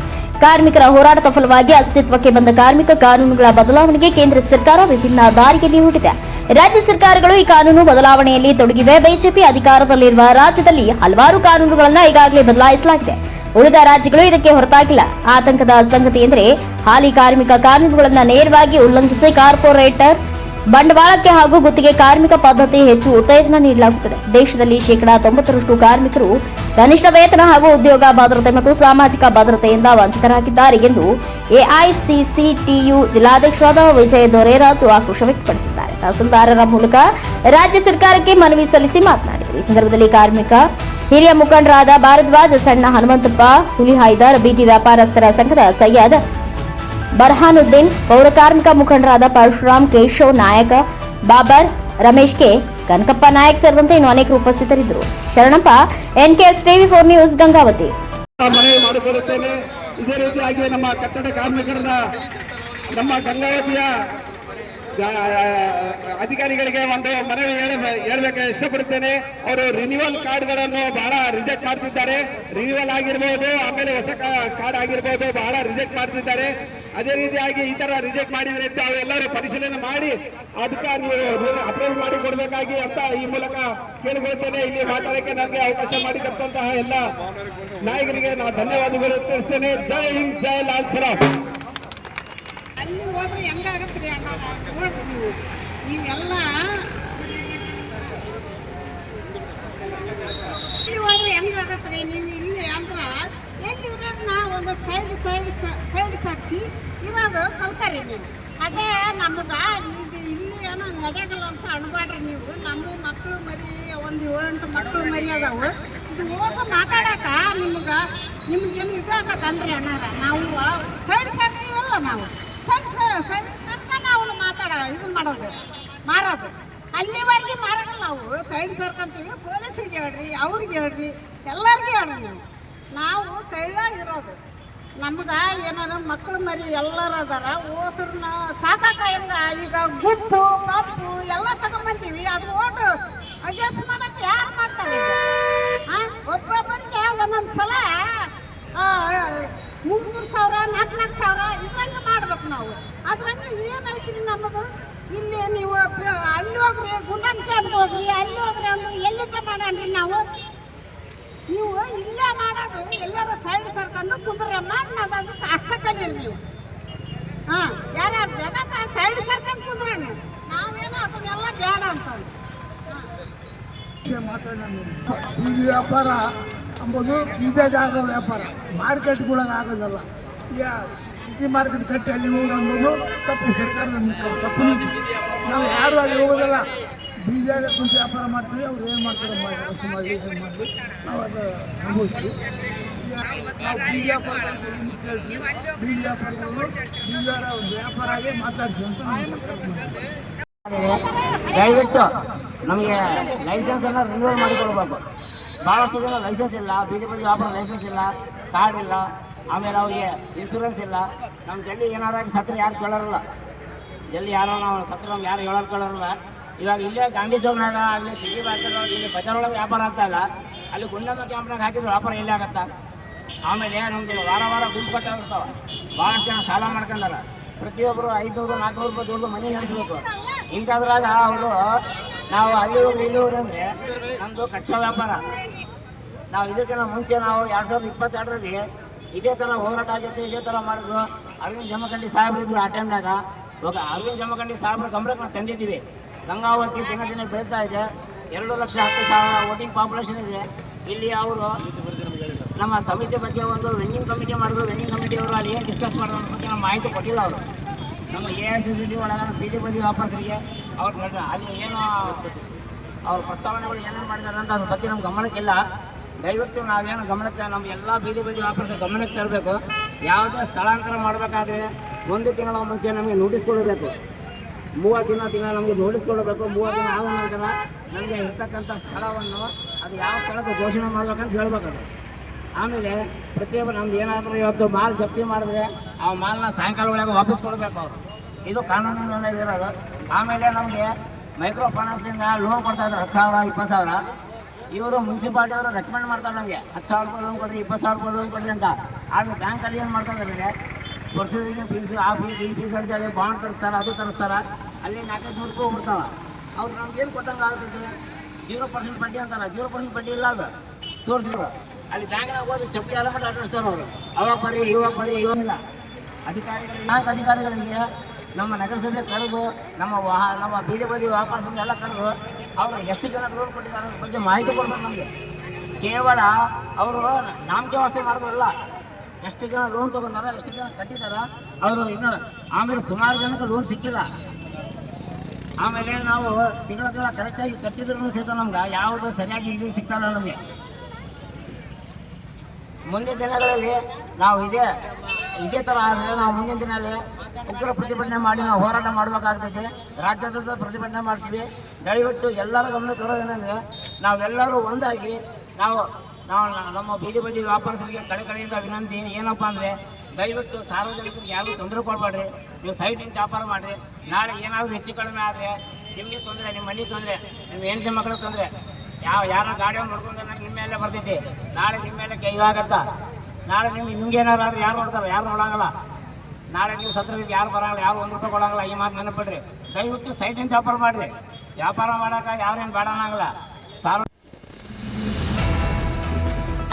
ಕಾರ್ಮಿಕರ ಹೋರಾಟದ ಫಲವಾಗಿ ಅಸ್ತಿತ್ವಕ್ಕೆ ಬಂದ ಕಾರ್ಮಿಕ ಕಾನೂನುಗಳ ಬದಲಾವಣೆಗೆ ಕೇಂದ್ರ ಸರ್ಕಾರ ವಿಭಿನ್ನ ದಾರಿಯಲ್ಲಿ ಹೊರಟಿದೆ. ರಾಜ್ಯ ಸರ್ಕಾರಗಳು ಈ ಕಾನೂನು ಬದಲಾವಣೆಯಲ್ಲಿ ತೊಡಗಿವೆ. ಬಿಜೆಪಿ ಅಧಿಕಾರದಲ್ಲಿರುವ ರಾಜ್ಯದಲ್ಲಿ ಹಲವಾರು ಕಾನೂನುಗಳನ್ನು ಈಗಾಗಲೇ ಬದಲಾಯಿಸಲಾಗಿದೆ. ಉಳಿದ ರಾಜ್ಯಗಳು ಇದಕ್ಕೆ ಹೊರತಾಗಿಲ್ಲ. ಆತಂಕದ ಸಂಗತಿ ಎಂದರೆ ಹಾಲಿ ಕಾರ್ಮಿಕ ಕಾನೂನುಗಳನ್ನು ನೇರವಾಗಿ ಉಲ್ಲಂಘಿಸಿ ಕಾರ್ಪೊರೇಟರ್ ಬಂಡವಾಳಕ್ಕೆ ಹಾಗೂ ಗುತ್ತಿಗೆ ಕಾರ್ಮಿಕ ಪದ್ಧತಿ ಹೆಚ್ಚು ಉತ್ತೇಜನ ನೀಡಲಾಗುತ್ತದೆ. ದೇಶದಲ್ಲಿ 90% ಕಾರ್ಮಿಕರು ಕನಿಷ್ಠ ವೇತನ ಹಾಗೂ ಉದ್ಯೋಗ ಭದ್ರತೆ ಮತ್ತು ಸಾಮಾಜಿಕ ಭದ್ರತೆಯಿಂದ ವಂಚಿತರಾಗಿದ್ದಾರೆ ಎಂದು ಎಐಸಿಸಿಟಿಯು ಜಿಲ್ಲಾಧ್ಯಕ್ಷರಾದ ವಿಜಯ ದೊರೆರಾಜು ಆಕ್ರೋಶ ವ್ಯಕ್ತಪಡಿಸಿದ್ದಾರೆ. ತಹಸೀಲ್ದಾರರ ಮೂಲಕ ರಾಜ್ಯ ಸರ್ಕಾರಕ್ಕೆ ಮನವಿ ಸಲ್ಲಿಸಿ ಮಾತನಾಡಿದರು. ಈ ಸಂದರ್ಭದಲ್ಲಿ ಕಾರ್ಮಿಕ ಹಿರಿಯ ಮುಖಂಡರಾದ ಭಾರದ್ವಾಜ್, ಸಣ್ಣ ಹನುಮಂತಪ್ಪ, ಹುಲಿ ಹೈದರ್, ಬೀದಿ ವ್ಯಾಪಾರಸ್ಥರ ಸಂಘದ ಸಯ್ಯದ್ ಬರ್ಹಾನುದ್ದೀನ್, ಪೌರ ಕಾರ್ಮಿಕ ಮುಖಂಡರಾದ ಪರಶುರಾಮ್, ಕೇಶವ್ ನಾಯಕ, ಬಾಬರ್, ರಮೇಶ್ ಕೆ, ಕನಕಪ್ಪ ನಾಯಕ್ ಸೇರಿದಂತೆ ಇನ್ನು ಅನೇಕರು ಉಪಸ್ಥಿತರಿದ್ದರು. Sharanappa, NKS TV4 news, Gangavathi. ಮನವಿ ಮಾಡಿಕೊಳ್ಳುತ್ತೇನೆ. ಇದೇ ರೀತಿಯಾಗಿ ನಮ್ಮ ಕಟ್ಟಡ ಕಾರ್ಮಿಕರನ್ನ ನಮ್ಮ ಗಂಗಾವತಿಯ ಅಧಿಕಾರಿಗಳಿಗೆ ಒಂದು ಮನವಿ ಹೇಳಬೇಕು ಇಷ್ಟಪಡುತ್ತೇನೆ. ಅವರು ರಿನ್ಯೂವಲ್ ಕಾರ್ಡ್ಗಳನ್ನು ಬಹಳ ರಿಜೆಕ್ಟ್ ಮಾಡ್ತಿದ್ದಾರೆ. ರಿನ್ಯೂವಲ್ ಆಗಿರ್ಬೋದು, ಆಮೇಲೆ ಹೊಸ ಕಾರ್ಡ್ ಆಗಿರ್ಬೋದು, ಬಹಳ ರಿಜೆಕ್ಟ್ ಮಾಡ್ತಿದ್ದಾರೆ. ಅದೇ ರೀತಿಯಾಗಿ ಈ ತರ ರಿಜೆಕ್ಟ್ ಮಾಡಿದ್ರೆ ತಾವೆಲ್ಲರೂ ಪರಿಶೀಲನೆ ಮಾಡಿ ಅದಕ್ಕೆ ನೀವು ಅಪ್ರೂವ್ ಮಾಡಿ ಕೊಡಬೇಕಾಗಿ ಅಂತ ಈ ಮೂಲಕ ಕೇಳಿಕೊಳ್ತೇನೆ. ಇಲ್ಲಿ ಮಾತಾಡಕ್ಕೆ ನನಗೆ ಅವಕಾಶ ಮಾಡಿಕೊಟ್ಟಂತಹ ಎಲ್ಲ ನಾಯಕರಿಗೆ ನಾನು ಧನ್ಯವಾದಗಳು ತಿಳಿಸ್ತೇನೆ. ಜೈ ಹಿಂದ್, ಜೈ ಲಾಲ್ ಸರಾಫ್. ಅಲ್ಲಿ ಹೋದ್ರೆ ಹೆಂಗಾಗತ್ರಿ ಅಣ್ಣ, ನೋಡ್ರಿ ನೀವೆಲ್ಲ ಇಲ್ಲಿ ಹೋದ್ರೆ ಹೆಂಗಾಗತ್ರಿ. ನೀವು ಇಲ್ಲಿ ಅಂದ್ರ ಎಲ್ಲಿ ಇರೋದನ್ನ ಒಂದು ಸೈಡ್ ಸಾಕ್ಷಿ ಇರೋದು ಕಲ್ತಾರಿ ನೀವು. ಅದೇ ನಮ್ಗೆ ಇಲ್ಲಿ ಏನೋ ನಡೆಯಲ್ಲ ಅಂತ ಅನ್ಬಾಡ್ರಿ ನೀವು. ನಮ್ಮ ಮಕ್ಕಳು ಮರಿ ಒಂದು 7-8 ಮಕ್ಕಳು ಮರಿ ಅದಾವು. ಇದು ಹೋಗಿ ಮಾತಾಡಕ ನಿಮ್ಗೇನು ಇದು ಆಗತ್ತನ್ರಿ ಅಣ್ಣಾರ. ನಾವು ಸೈಡ್ ಸಾಕ್ತೀವಲ್ಲ, ನಾವು ಸರ್ಕ ನಾವು ಇದನ್ನ ಮಾಡೋದು ಮಾರೋದು. ಅಲ್ಲಿವರೆಗೆ ಮಾರೋಲ್ಲ ನಾವು. ಸೈಡ್ ಸರ್ಕಂತೀವಿ. ಪೊಲೀಸರಿಗೆ ಹೇಳ್ರಿ, ಅವ್ರಿಗೆ ಹೇಳ್ರಿ, ಎಲ್ಲರಿಗೂ ಹೇಳ್ರಿ. ನಾವು ಸೈಡಾಗಿರೋದು. ನಮ್ಗೆ ಏನಾರ ಮಕ್ಕಳು ಮರಿ ಎಲ್ಲರೂ ಅದಾರ. ಓಸರನ್ನ ಸಾಕಾಕ ಹೆಂಗ ಈಗ ಗುಟ್ಟು ಕಪ್ಪು ಎಲ್ಲ ತಗೊಂಬಂತೀವಿ. ಅದು ಓಟು ಅಡ್ಜಸ್ಟ್ ಮಾಡಕ್ಕೆ ಯಾರು ಮಾಡ್ತಾರೆ? ಒಬ್ಬೊಬ್ಬರಿಗೆ ಒಂದೊಂದು ಸಲ 3,000 4,000 ಇದ್ರಂಗೆ ಮಾಡ್ಬೇಕು ನಾವು. ಅದು ಅದ್ರಂದ್ರೆ ಏನೈತ್ರಿ ನಮ್ಮದು ಇಲ್ಲಿ ನೀವು ಅಲ್ಲಿ ಹೋಗ್ರಿ ಗುಂಡನ್ ಕ್ಯಾಂಪ್ ಹೋಗ್ರಿ ಅಲ್ಲಿ ಹೋಗ್ರಿ ಅಂದ್ರೆ ಎಲ್ಲಿಂದ ಮಾಡಣ್ರಿ ನಾವು ನೀವು ಇಲ್ಲೇ ಮಾಡೋದು ಎಲ್ಲಾರ ಸೈಡ್ ಸರ್ಕೊಂಡು ಕುಂದ್ರಮ್ಮ ಅನ್ನೋದು ಅಷ್ಟ ಕಲೀರಿ ನೀವು ಹಾಂ ಯಾರ್ಯಾರು ಜಗತ್ತ ಸೈಡ್ ಸರ್ಕೊಂಡು ಕುಂದ್ರಣ್ಣ ನಾವೇನೋ ಅದನ್ನೆಲ್ಲ ಬೇಡ ಅಂತ ಈ ವ್ಯಾಪಾರ ಅಂಬೋದು ಬೀಜಾಗ ಆಗೋ ವ್ಯಾಪಾರ ಮಾರ್ಕೆಟ್ಗಳಾಗ ಆಗೋದಲ್ಲ ಈಗ ಸಿಟಿ ಮಾರ್ಕೆಟ್ ಕಟ್ಟಿ ಅಲ್ಲಿ ಹೋಗಿ ಅಂಬೋದು ತಪ್ಪು ಸರ್ಕಾರದ ತಪ್ಪು ನೀತಿ. ನಾವು ಯಾರು ಅಲ್ಲಿ ಹೋಗೋದಲ್ಲ ಬೀಜಾಗ ಕುಂತು ವ್ಯಾಪಾರ ಮಾಡ್ತೀವಿ ಅವ್ರು ಏನು ಮಾಡ್ತಾರೆ ಮಾಡಿ ನಾವು ಅದು ಅನುಭವಿಸ್ತೀವಿ. ನಾವು ಬೀಜ ವ್ಯಾಪಾರ ಕೇಳ್ತೀವಿ ಬೀಜ ವ್ಯಾಪಾರಗಳು ಬೀಜಾರ ಒಂದು ವ್ಯಾಪಾರ ಆಗಿ ಮಾತಾಡ್ತೀವಿ ಅಂತ ದಯವಿಟ್ಟು ನಮಗೆ ಲೈಸೆನ್ಸನ್ನು ರಿನ್ಯೂವಲ್ ಮಾಡಿಕೊಡ್ಬೇಕು. ಭಾಳಷ್ಟು ಜನ ಲೈಸೆನ್ಸ್ ಇಲ್ಲ, ಬೀದಿ ವ್ಯಾಪಾರ ಲೈಸೆನ್ಸ್ ಇಲ್ಲ, ಕಾರ್ಡ್ ಇಲ್ಲ, ಆಮೇಲೆ ಅವ್ರಿಗೆ ಇನ್ಶೂರೆನ್ಸ್ ಇಲ್ಲ. ನಮ್ಮ ಜಲ್ಲಿ ಏನಾದ್ರು ಸತ್ರ ಯಾರು ಕೇಳೋರಲ್ಲ, ಜಲ್ಲಿ ಯಾರೋ ನಾವು ಸತ್ರ ನಮ್ಗೆ ಯಾರು ಹೇಳೋರು ಕೇಳೋರಲ್ಲ. ಇವಾಗ ಇಲ್ಲೇ ಗಾಂಧಿ ಚೌಕ್ನಾಗ ಆಗಲಿ ಸಿಟಿ ಬಾರ್ಕಲ್ಲಿ ಇಲ್ಲಿ ಬಜಾರೊಳಗೆ ವ್ಯಾಪಾರ ಆಗ್ತಾ ಇಲ್ಲ, ಅಲ್ಲಿ ಗುಂಡಮ್ಮ ಕ್ಯಾಂಪ್ನಾಗ ಹಾಕಿದ್ರೆ ವ್ಯಾಪಾರ ಎಲ್ಲಿ ಆಗತ್ತಾ? ಆಮೇಲೆ ನಮ್ಮದು ವಾರ ವಾರ ಗುಂಪು ಕಟ್ಟಿರ್ತಾವೆ, ಭಾಳಷ್ಟು ಜನ ಸಾಲ ಮಾಡ್ಕೊಂಡಾರ. ಪ್ರತಿಯೊಬ್ಬರು 500-400 ರೂಪಾಯಿ ದುಡ್ದು ಮನೆ ನಡೆಸಬೇಕು. ಇಂಥದ್ರಾಗ ಅವರು ನಾವು ಅಲ್ಲಿ ಹೋಗಿ ಇಲ್ಲಿ ಹೋಗಿ ಅಂದರೆ ನಮ್ಮದು ಕಚ್ಚಾ ವ್ಯಾಪಾರ. ನಾವು ಇದಕ್ಕಿಂತ ಮುಂಚೆ ನಾವು 2022ರಲ್ಲಿ ಇದೇ ಥರ ಹೋರಾಟ ಆಗಿತ್ತು, ಇದೇ ಥರ ಮಾಡಿದ್ರು. ಅರವಿಂದ್ ಜಮಖಂಡಿ ಸಾಹೇಬ್ರು ಇದ್ರು ಆ ಟೈಮ್ನಾಗ. ಇವಾಗ ಅರವಿಂದ್ ಜಮಖಂಡಿ ಸಾಹೇಬ್ರ ಗಮನಕ್ಕೆ ನಾವು ತಂದಿದ್ದೀವಿ. ಗಂಗಾವತಿ ದಿನ ದಿನ ಬೆಳೀತಾ ಇದೆ, 2,10,000 ವೋಟಿಂಗ್ ಪಾಪ್ಯುಲೇಷನ್ ಇದೆ. ಇಲ್ಲಿ ಅವರು ನಮ್ಮ ಸಮಿತಿ ಬಗ್ಗೆ ಒಂದು ವೆಂಡಿಂಗ್ ಕಮಿಟಿ ಮಾಡಿದ್ರು. ವೆಂಡಿಂಗ್ ಕಮಿಟಿಯವರು ಅಲ್ಲಿ ಏನು ಡಿಸ್ಕಸ್ ಮಾಡೋದ್ರ ಬಗ್ಗೆ ನಮ್ಮ ಮಾಹಿತಿ ಕೊಟ್ಟಿಲ್ಲ ಅವರು. ನಮ್ಮ AICCT ಒಳಗೆ ಬೀದಿ ವ್ಯಾಪಾರಸ್ಥರಿಗೆ ಅವ್ರು ಅಲ್ಲಿ ಏನು ಅವ್ರ ಪ್ರಸ್ತಾವನೆಗಳು ಏನೇನು ಮಾಡಿದ್ದಾರೆ ಅಂತ ಅದ್ರ ಬಗ್ಗೆ ನಮ್ಮ ಗಮನಕ್ಕಿಲ್ಲ. ದಯವಿಟ್ಟು ನಾವೇನು ಗಮನಕ್ಕೆ ನಮ್ಮ ಎಲ್ಲ ಬೀದಿ ವ್ಯಾಪಾರಸ್ಥರ ಗಮನಕ್ಕೆ ತರಬೇಕು. ಯಾವುದೇ ಸ್ಥಳಾಂತರ ಮಾಡಬೇಕಾದ್ರೆ 1 ತಿಂಗಳ ಮುಂಚೆ ನಮಗೆ ನೋಟಿಸ್ ಕೊಡಬೇಕು. 30 ದಿನ ನಮಗೆ ನೋಟಿಸ್ ಕೊಡಬೇಕು. 30 ದಿನ ಆದ ನಂತರ ನಮಗೆ ಇರ್ತಕ್ಕಂಥ ಸ್ಥಳವನ್ನು ಅದು ಯಾವ ಸ್ಥಳಕ್ಕೆ ಘೋಷಣೆ ಮಾಡ್ಬೇಕಂತ ಹೇಳ್ಬೇಕದು. ಆಮೇಲೆ ಪ್ರತಿಯೊಬ್ಬರು ನಮ್ದು ಏನಾದರೂ ಇವತ್ತು ಮಾಲ್ ಜಪ್ತಿ ಮಾಡಿದ್ರೆ ಆ ಮಾಲ್ನ ಸಾಯಂಕಾಲ ಒಳಗೆ ವಾಪಸ್ ಕೊಡಬೇಕು ಅವರು. ಇದು ಕಾನೂನಿನ ಇರೋದು. ಆಮೇಲೆ ನಮಗೆ ಮೈಕ್ರೋ ಫೈನಾನ್ಸ್ನಿಂದ ಲೋನ್ ಕೊಡ್ತಾಯಿದ್ದಾರೆ 10,000 20,000. ಇವರು ಮುನ್ಸಿಪಾಲ್ಟಿಯವರು ರೆಕಮೆಂಡ್ ಮಾಡ್ತಾರೆ ನಮಗೆ 10,000 ರೂಪಾಯಿ ಲೋನ್ ಕೊಡ್ರಿ, 20,000 ರೂಪಾಯಿ ಲೋನ್ ಕೊಡ್ರಿ ಅಂತ. ಆದರೆ ಬ್ಯಾಂಕಲ್ಲಿ ಏನು ಮಾಡ್ತಾರೆ ವರ್ಷದಿಗೆ ಫೀಸ್ ಆ ಫೀಸ್ ಈ ಫೀಸ್ ಅಂತೇಳಿ ಬಾಂಡ್ ತರಿಸ್ತಾರೆ, ಅದು ತರಿಸ್ತಾರೆ. ಅಲ್ಲಿ 400 ರೂಪಾಯಿ ಕೊಡ್ತಾವೆ. ಅವ್ರು ನಮ್ಗೇನು ಕೊಟ್ಟಂಗೆ ಆಗ್ತೈತೆ 0% ಬಡ್ಡಿ ಅಂತಾರೆ. 0% ಬಡ್ಡಿ ಇಲ್ಲ, ಅದು ತೋರಿಸಿದ್ರು. ಅಲ್ಲಿ ಬ್ಯಾಂಕ್ನಾಗ ಹೋಗಿ ಚಪ್ಪಲಿ ಎಲ್ಲ ಮಾಡಿ ಆಟಾಡ್ತಾರೆ ಅವರು. ಅವಾಗ ಬರ್ರಿ ಇವಾಗ ಬರ್ರಿ ಇವಾಗಿಲ್ಲ. ಬ್ಯಾಂಕ್ ಅಧಿಕಾರಿಗಳಿಗೆ ನಮ್ಮ ನಗರಸಭೆ ಕರೆದು ನಮ್ಮ ಬೀದಿ ವ್ಯಾಪಾರಸ್ಥರೆಲ್ಲ ಕರೆದು ಅವರು ಎಷ್ಟು ಜನ ಲೋನ್ ಕೊಟ್ಟಿದ್ದಾರೆ ಅದ್ರ ಬಗ್ಗೆ ಮಾಹಿತಿ ಕೊಡ್ಬೇಕು ನಮಗೆ. ಕೇವಲ ಅವರು ನಾಮಕೆ ವ್ಯವಸ್ಥೆ ಮಾಡೋದಲ್ಲ, ಎಷ್ಟು ಜನ ಲೋನ್ ತೊಗೊಂಡಾರ, ಎಷ್ಟು ಜನ ಕಟ್ಟಿದಾರ ಅವರು ಇನ್ನು. ಆಮೇಲೆ ಸುಮಾರು ಜನಕ್ಕೆ ಲೋನ್ ಸಿಕ್ಕಿಲ್ಲ. ಆಮೇಲೆ ನಾವು ತಿಂಗಳ ಕರೆಕ್ಟಾಗಿ ಕಟ್ಟಿದ್ರು ಸಹಿತ ನಮ್ಗೆ ಯಾವುದು ಸರಿಯಾಗಿ ಇದು ಸಿಗ್ತಾರಲ್ಲ ನಮಗೆ. ಮುಂದಿನ ದಿನಗಳಲ್ಲಿ ನಾವು ಇದೇ ಥರ ಆದರೆ ನಾವು ಮುಂದಿನ ದಿನದಲ್ಲಿ ಉಗ್ರ ಪ್ರತಿಭಟನೆ ಮಾಡಿ ನಾವು ಹೋರಾಟ ಮಾಡಬೇಕಾಗ್ತೈತೆ. ರಾಜ್ಯಾದ್ಯಂತ ಪ್ರತಿಭಟನೆ ಮಾಡ್ತೀವಿ. ದಯವಿಟ್ಟು ಎಲ್ಲರ ಗಮನ ತರೋದೇನೆಂದರೆ ನಾವೆಲ್ಲರೂ ಒಂದಾಗಿ ನಾವು ನಮ್ಮ ಬೀದಿ ವ್ಯಾಪಾರಸ್ಥರಿಗೆ ಕಡೆಯಿಂದ ವಿನಂತಿ ಏನಪ್ಪ ಅಂದರೆ ದಯವಿಟ್ಟು ಸಾರ್ವಜನಿಕರಿಗೆ ಯಾರಿಗೂ ತೊಂದರೆ ಕೊಡಬೇಡ್ರಿ. ನೀವು ಸೈಟಿಂದ ವ್ಯಾಪಾರ ಮಾಡಿರಿ. ನಾಳೆ ಏನಾದರೂ ಹೆಚ್ಚು ಕಡಿಮೆ ಆದರೆ ನಿಮಗೆ ತೊಂದರೆ, ನಿಮ್ಮ ಮನೆ ತೊಂದರೆ, ನಿಮ್ಮ ಹೆಂಡತಿ ಮಕ್ಕಳಿಗೆ ತೊಂದರೆ, ಯಾರ ಗಾಡಿಯನ್ನು ನೋಡ್ಕೊಂಡು ನಿಮ್ಮ ಮೇಲೆ ಬರ್ತೈತಿ. ನಾಳೆ ನಿಮ್ಮ ಮೇಲೆ ಇವಾಗತ್ತಾ, ನಾಳೆ ನಿಮ್ಗೇನಾರು ಆದರೆ ಯಾರು ನೋಡ್ತಾರೆ? ಯಾರು ನೋಡೋಂಗಲ್ಲ. ನಾಳೆ ನೀವು ಸತ್ರಕ್ಕೆ ಯಾರು ಬರೋಂಗಿಲ್ಲ, ಯಾರು 1 ರೂಪಾಯಿ ಕೊಡೋಂಗಿಲ್ಲ. ಈ ಮಾತು ನೆನಪಿಡ್ರಿ. ದಯವಿಟ್ಟು ಸೈಟಿಂದ ವ್ಯಾಪಾರ ಮಾಡಿರಿ. ವ್ಯಾಪಾರ ಮಾಡೋಕೆ ಯಾರೇನು ಬೇಡ ಅನ್ನೋಂಗಿಲ್ಲ.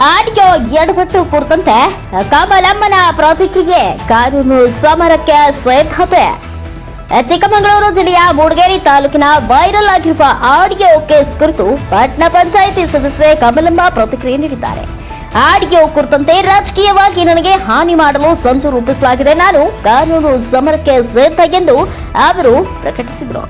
ಆಡಿಯೋ ಎಡವಟ್ಟು ಕುರಿತಂತೆ ಕಮಲಮ್ಮನ ಪ್ರತಿಕ್ರಿಯೆ, ಕಾನೂನು ಸಮರಕ್ಕೆ ಸಿದ್ಧತೆ. ಚಿಕ್ಕಮಗಳೂರು ಜಿಲ್ಲೆಯ ಮೂಡಿಗೆರೆ ತಾಲೂಕಿನ ವೈರಲ್ ಆಗಿರುವ ಆಡಿಯೋ ಕೇಸ್ ಕುರಿತು ಪಟ್ಟಣ ಪಂಚಾಯಿತಿ ಸದಸ್ಯೆ ಕಮಲಮ್ಮ ಪ್ರತಿಕ್ರಿಯೆ ನೀಡಿದ್ದಾರೆ. ಆಡಿಯೋ ಕುರಿತಂತೆ ರಾಜಕೀಯವಾಗಿ ನನಗೆ ಹಾನಿ ಮಾಡಲು ಸಂಚು ರೂಪಿಸಲಾಗಿದೆ, ನಾನು ಕಾನೂನು ಸಮರಕ್ಕೆ ಸಿದ್ಧ ಎಂದು ಅವರು ಪ್ರಕಟಿಸಿದರು.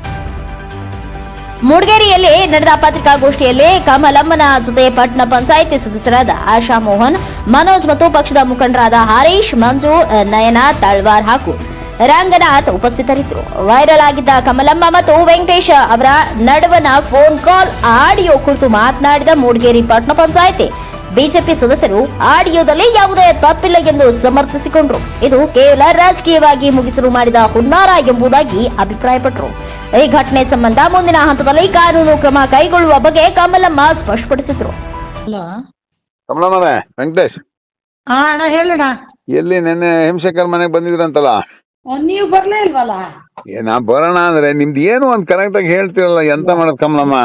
ಮೂಡಿಗೆರೆಯಲ್ಲಿ ನಡೆದ ಪತ್ರಿಕಾಗೋಷ್ಠಿಯಲ್ಲಿ ಕಮಲಮ್ಮನ ಜೊತೆ ಪಟ್ಟಣ ಪಂಚಾಯಿತಿ ಸದಸ್ಯರಾದ ಆಶಾ ಮೋಹನ್, ಮನೋಜ್ ಮತ್ತು ಪಕ್ಷದ ಮುಖಂಡರಾದ ಹರೀಶ್, ಮಂಜು, ನಯನ ತಳ್ವಾರ್ ಹಾಗೂ ರಂಗನಾಥ್ ಉಪಸ್ಥಿತರಿದ್ದರು. ವೈರಲ್ ಆಗಿದ್ದ ಕಮಲಮ್ಮ ಮತ್ತು ವೆಂಕಟೇಶ್ ಅವರ ನಡುವಣ ಫೋನ್ ಕಾಲ್ ಆಡಿಯೋ ಕುರಿತು ಮಾತನಾಡಿದ ಮೂಡಿಗೆರೆ ಪಟ್ಟಣ ಪಂಚಾಯಿತಿ ಬಿಜೆಪಿ ಸದಸ್ಯರು ಆಡಿಯೋದಲ್ಲಿ ಯಾವುದೇ ತಪ್ಪಿಲ್ಲ ಎಂದು ಸಮರ್ಥಿಸಿಕೊಂಡರು. ಇದು ಕೇವಲ ರಾಜಕೀಯವಾಗಿ ಮುಗಿಸಲು ಮಾಡಿದ ಹುನ್ನಾರ ಎಂಬುದಾಗಿ ಅಭಿಪ್ರಾಯಪಟ್ಟರು. ಈ ಘಟನೆ ಸಂಬಂಧ ಮುಂದಿನ ಹಂತದಲ್ಲಿ ಕಾನೂನು ಕ್ರಮ ಕೈಗೊಳ್ಳುವ ಬಗ್ಗೆ ಕಮಲಮ್ಮ ಸ್ಪಷ್ಟಪಡಿಸಿದ್ರು. ಕಮಲಮ್ಮನೇ, ವೆಂಕಟೇಶ್ ಅಣ್ಣ ಹೇಳಣ್ಣ. ಎಲ್ಲಿ ನೆನ್ನೆ ಹೇಮಶೇಖರ್ ಮನೆಗೆ ಬಂದಿದ್ರಂತಲ್ಲ? ನೀವು ಬರ್ಲೇ ಇಲ್ವಲ್ಲ? ನಾ ಬರೋಣ ಅಂದ್ರೆ ನಿಮ್ದು ಏನು ಒಂದ್ ಕರೆಕ್ಟ್ ಆಗಿ ಹೇಳ್ತಿರಲ್ಲ, ಎಂತ ಮಾಡೋದ್ ಕಮಲಮ್ಮ?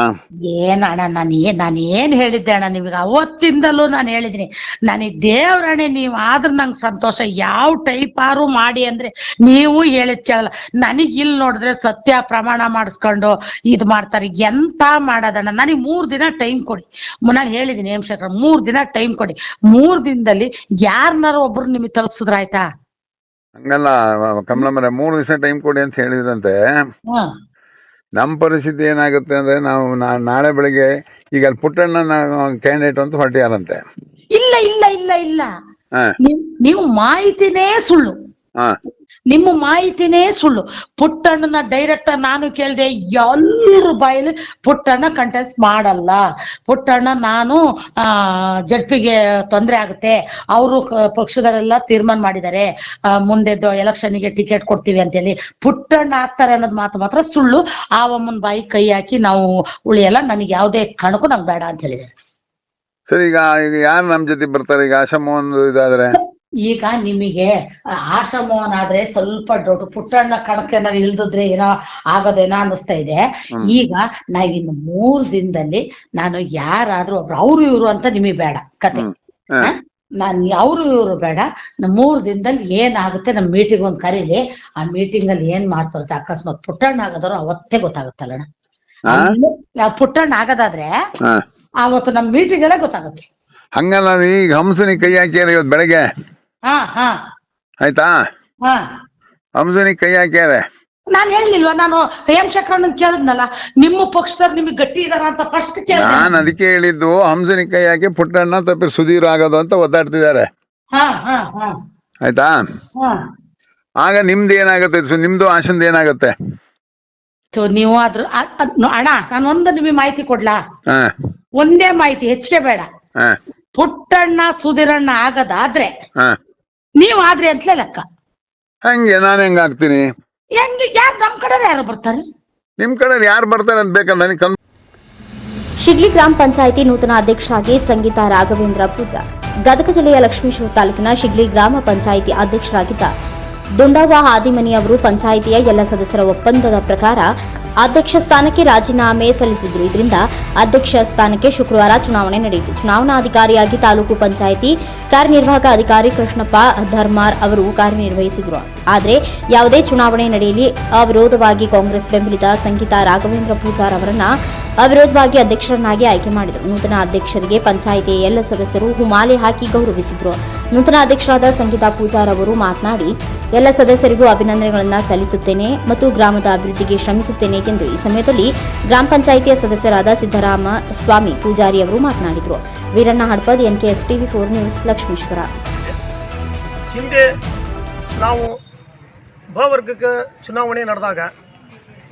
ಏನಣ್ಣ ನಾನು ಏನ್ ಹೇಳಿದ್ದೆ ಅಣ್ಣ ನಿಮಗೆ ಅವತ್ತಿಂದಲೂ ನಾನು ಹೇಳಿದೀನಿ, ನನಗೆ ದೇವ್ರಣೆ ನೀವು ಆದ್ರೆ ನಂಗೆ ಸಂತೋಷ. ಯಾವ ಟೈಪ್ ಆರು ಮಾಡಿ ಅಂದ್ರೆ ನೀವು ಹೇಳಿದ್ ಕೇಳಲ್ಲ. ನನಗ್ ಇಲ್ಲಿ ನೋಡಿದ್ರೆ ಸತ್ಯ ಪ್ರಮಾಣ ಮಾಡಿಸ್ಕೊಂಡು ಇದು ಮಾಡ್ತಾರೆ. ಎಂತ ಮಾಡೋದಣ್ಣ? ನನಗೆ 3 ದಿನ ಟೈಮ್ ಕೊಡಿ. ನಾನು ಹೇಳಿದೀನಿ ಹೇಮಶೇಖರ, 3 ದಿನ ಟೈಮ್ ಕೊಡಿ. 3 ದಿನದಲ್ಲಿ ಯಾರನ್ನಾರು ಒಬ್ರು ನಿಮಗೆ ತಲುಪಿಸಿದ್ರ ಆಯ್ತಾ? ಹಂಗಲ್ಲ ಕಮಲಮ್ಮರ, 3 ದಿವಸ ಟೈಮ್ ಕೊಡಿ ಅಂತ ಹೇಳಿದ್ರಂತೆ. ನಮ್ಮ ಪರಿಸ್ಥಿತಿ ಏನಾಗುತ್ತೆ ಅಂದ್ರೆ, ನಾವು ನಾಳೆ ಬೆಳಿಗ್ಗೆ ಈಗ ಅಲ್ಲಿ ಪುಟ್ಟಣ್ಣ ಕ್ಯಾಂಡಿಡೇಟ್ ಅಂತ ಹೊರಟಿಯಾರಂತೆ. ಇಲ್ಲ ಇಲ್ಲ ಇಲ್ಲ ಇಲ್ಲ, ಹಾ ನೀವು ಮಾಹಿತಿನೇ ಸುಳ್ಳು. ಹಾ ನಿಮ್ಮ ಮಾಹಿತಿನೇ ಸುಳ್ಳು. ಪುಟ್ಟಣ್ಣನ ಡೈರೆಕ್ಟ್ ನಾನು ಕೇಳಿದೆ, ಎಲ್ಲರ ಬಾಯಲ್ಲಿ ಪುಟ್ಟಣ್ಣ ಕಂಟೆಸ್ಟ್ ಮಾಡಲ್ಲ, ಪುಟ್ಟಣ್ಣ ನಾನು ಜಡ್ಪಿಗೆ ತೊಂದರೆ ಆಗುತ್ತೆ, ಅವರು ಪಕ್ಷದವರೆಲ್ಲ ತೀರ್ಮಾನ ಮಾಡಿದ್ದಾರೆ ಮುಂದೆ ಎಲೆಕ್ಷನ್ಗೆ ಟಿಕೆಟ್ ಕೊಡ್ತೀವಿ ಅಂತೇಳಿ. ಪುಟ್ಟಣ್ಣ ಆಗ್ತಾರೆ ಅನ್ನೋದು ಮಾತ್ರ ಸುಳ್ಳು. ಆ ಅಮ್ಮನ ಬಾಯಿ ಕೈ ಹಾಕಿ ನಾವು ಉಳಿಯಲ್ಲ, ನನಗೆ ಯಾವುದೇ ಕಾರಣಕ್ಕೂ ನಂಗೆ ಬೇಡ ಅಂತ ಹೇಳಿದ್ದಾರೆ. ಸರಿ, ಈಗ ಯಾರು ನಮ್ ಜೊತೆ ಬರ್ತಾರೆ? ಈಗ ಆಶಾ ಮೋಹನ್ ಇದಾದ್ರೆ, ಈಗ ನಿಮಗೆ ಆಶಾ ಮೋಹನ್ ಆದ್ರೆ ಸ್ವಲ್ಪ ದೊಡ್ಡ, ಪುಟ್ಟಣ್ಣ ಕಣಕೇನಾರು ಇಳ್ದಿದ್ರೆ ಏನೋ ಆಗೋದೇನೋ ಅನ್ನಿಸ್ತಾ ಇದೆ. ಈಗ ನಾವಿನ್ನು 3 ದಿನದಲ್ಲಿ ನಾನು ಯಾರಾದ್ರೂ ಒಬ್ರು ಅವ್ರು ಇವ್ರು ಅಂತ ನಿಮಗೆ ಬೇಡ ಕತೆ. ನಾನು ಅವ್ರು ಇವ್ರು ಬೇಡ. 3 ದಿನದಲ್ಲಿ ಏನಾಗುತ್ತೆ ನಮ್ಮ ಮೀಟಿಂಗ್ ಒಂದ್ ಕರೀಲಿ. ಆ ಮೀಟಿಂಗ್ ಅಲ್ಲಿ ಏನ್ ಮಾತಾಡ್ತಾರೆ, ಅಕಸ್ಮಾತ್ ಪುಟ್ಟಣ್ಣ ಆಗೋದಾರು ಅವತ್ತೇ ಗೊತ್ತಾಗುತ್ತಲ್ಲಣ್ಣ. ಪುಟ್ಟಣ್ಣ ಆಗೋದಾದ್ರೆ ಅವತ್ತು ನಮ್ ಮೀಟಿಂಗ್ ಎಲ್ಲ ಗೊತ್ತಾಗುತ್ತೆ. ಹಂಗಲ್ಲ, ಈಗ ಹಂಸನಿ ಕೈ ಹಾಕ್ಯಾರ ಇವತ್ತು ಬೆಳಗ್ಗೆ. ಆಯ್ತಾ? ಹಂಸನಿ ಕೈ ಹಾಕ್ಯಾರೆ. ನಾನ್ ಹೇಳಿಲ್ವಾ? ನಾನು ಹೇಮಶೇಖರಣ್ಣ ಕೇಳಿದ್ನಲ್ಲ, ನಿಮ್ಮ ಪಕ್ಷದವ್ರು ನಿಮಗೆ ಗಟ್ಟಿ ಇದಾರ ಅಂತ ಫಸ್ಟ್ ಕೇಳಿದೆ. ನಾನ್ ಅದಕ್ಕೆ ಹೇಳಿದ್ದು, ಹಂಸನಿ ಕೈ ಹಾಕಿ ಪುಟ್ಟಣ್ಣ ತಪ್ಪಿ ಸುಧೀರ್ ಆಗೋದು ಅಂತ ಒದ್ದಾಡ್ತಿದ್ದಾರೆ. ಆಯ್ತಾ? ಆಗ ನಿಮ್ದು ಏನಾಗುತ್ತೆ? ನಿಮ್ದು ಆಶಂದ ಏನಾಗುತ್ತೆ? ನೀವು ಅದ್ರ ಅಣ್ಣ, ನಾನು ಒಂದು ನಿಮಗೆ ಮಾಹಿತಿ ಕೊಡ್ಲಾ? ಒಂದೇ ಮಾಹಿತಿ, ಹೆಚ್ಚೇ ಬೇಡ. ಪುಟ್ಟಣ್ಣ ಸುಧೀರಣ್ಣ ಆಗದಾದ್ರೆ ನೀವು ಆದ್ರಿ ಅಂತಲೇ ಲೆಕ್ಕ. ಹಂಗೆ ನಾನು ಹೆಂಗ ಆಗ್ತೀನಿ? ಹೆಂಗೆ? ಯಾರು ನಮ್ ಕಡೆ ಯಾರು ಬರ್ತಾರೆ? ನಿಮ್ ಕಡೆ ಯಾರು ಬರ್ತಾರೆ ಅಂತ ಬೇಕಲ್ಲ ನನಗೆ. ಶಿಗ್ಲಿ ಗ್ರಾಮ ಪಂಚಾಯಿತಿ ನೂತನ ಅಧ್ಯಕ್ಷರಾಗಿ ಸಂಗೀತಾ ರಾಘವೇಂದ್ರ ಪೂಜಾರ್, ಗದಗ ಜಿಲ್ಲೆಯ ಲಕ್ಷ್ಮೀಶ್ವರ ತಾಲೂಕಿನ ಶಿಗ್ಲಿ ಗ್ರಾಮ ಪಂಚಾಯಿತಿ ಅಧ್ಯಕ್ಷರಾಗಿದ್ದ ದುಂಡವ್ವ ಹಾದಿಮನಿ ಅವರು ಪಂಚಾಯಿತಿಯ ಎಲ್ಲ ಸದಸ್ಯರ ಒಪ್ಪಂದದ ಪ್ರಕಾರ ಅಧ್ಯಕ್ಷ ಸ್ಥಾನಕ್ಕೆ ರಾಜೀನಾಮೆ ಸಲ್ಲಿಸಿದ್ರು. ಇದರಿಂದ ಅಧ್ಯಕ್ಷ ಸ್ಥಾನಕ್ಕೆ ಶುಕ್ರವಾರ ಚುನಾವಣೆ ನಡೆಯಿತು. ಚುನಾವಣಾಧಿಕಾರಿಯಾಗಿ ತಾಲೂಕು ಪಂಚಾಯಿತಿ ಕಾರ್ಯನಿರ್ವಾಹಕ ಅಧಿಕಾರಿ ಕೃಷ್ಣಪ್ಪ ಧರ್ಮಾರ್ ಅವರು ಕಾರ್ಯನಿರ್ವಹಿಸಿದ್ರು. ಆದರೆ ಯಾವುದೇ ಚುನಾವಣೆ ನಡೆಯಲಿ ಅವಿರೋಧವಾಗಿ ಕಾಂಗ್ರೆಸ್ ಬೆಂಬಲಿತ ಸಂಗೀತಾ ರಾಘವೇಂದ್ರ ಪೂಜಾರ್ ಅವರನ್ನ ಅವಿರೋಧವಾಗಿ ಅಧ್ಯಕ್ಷರನ್ನಾಗಿ ಆಯ್ಕೆ ಮಾಡಿದರು. ನೂತನ ಅಧ್ಯಕ್ಷರಿಗೆ ಪಂಚಾಯಿತಿಯ ಎಲ್ಲ ಸದಸ್ಯರು ಹೂಮಾಲೆ ಹಾಕಿ ಗೌರವಿಸಿದ್ರು. ನೂತನ ಅಧ್ಯಕ್ಷರಾದ ಸಂಗೀತಾ ಪೂಜಾರ್ ಅವರು ಮಾತನಾಡಿ, ಎಲ್ಲ ಸದಸ್ಯರಿಗೂ ಅಭಿನಂದನೆಗಳನ್ನು ಸಲ್ಲಿಸುತ್ತೇನೆ ಮತ್ತು ಗ್ರಾಮದ ಅಭಿವೃದ್ಧಿಗೆ ಶ್ರಮಿಸುತ್ತೇನೆ ಎಂದು ಈ ಸಮಯದಲ್ಲಿ ಗ್ರಾಮ ಪಂಚಾಯಿತಿಯ ಸದಸ್ಯರಾದ ಸಿದ್ದರಾಮ ಸ್ವಾಮಿ ಪೂಜಾರಿ ಅವರು ಮಾತನಾಡಿದರು. Veeranna Hadapad, NKS TV 4 news, Lakshmeshwar. ಹಿಂದೆ ನಾವು ವರ್ಗಕ್ಕೆ ಚುನಾವಣೆ ನಡೆದಾಗ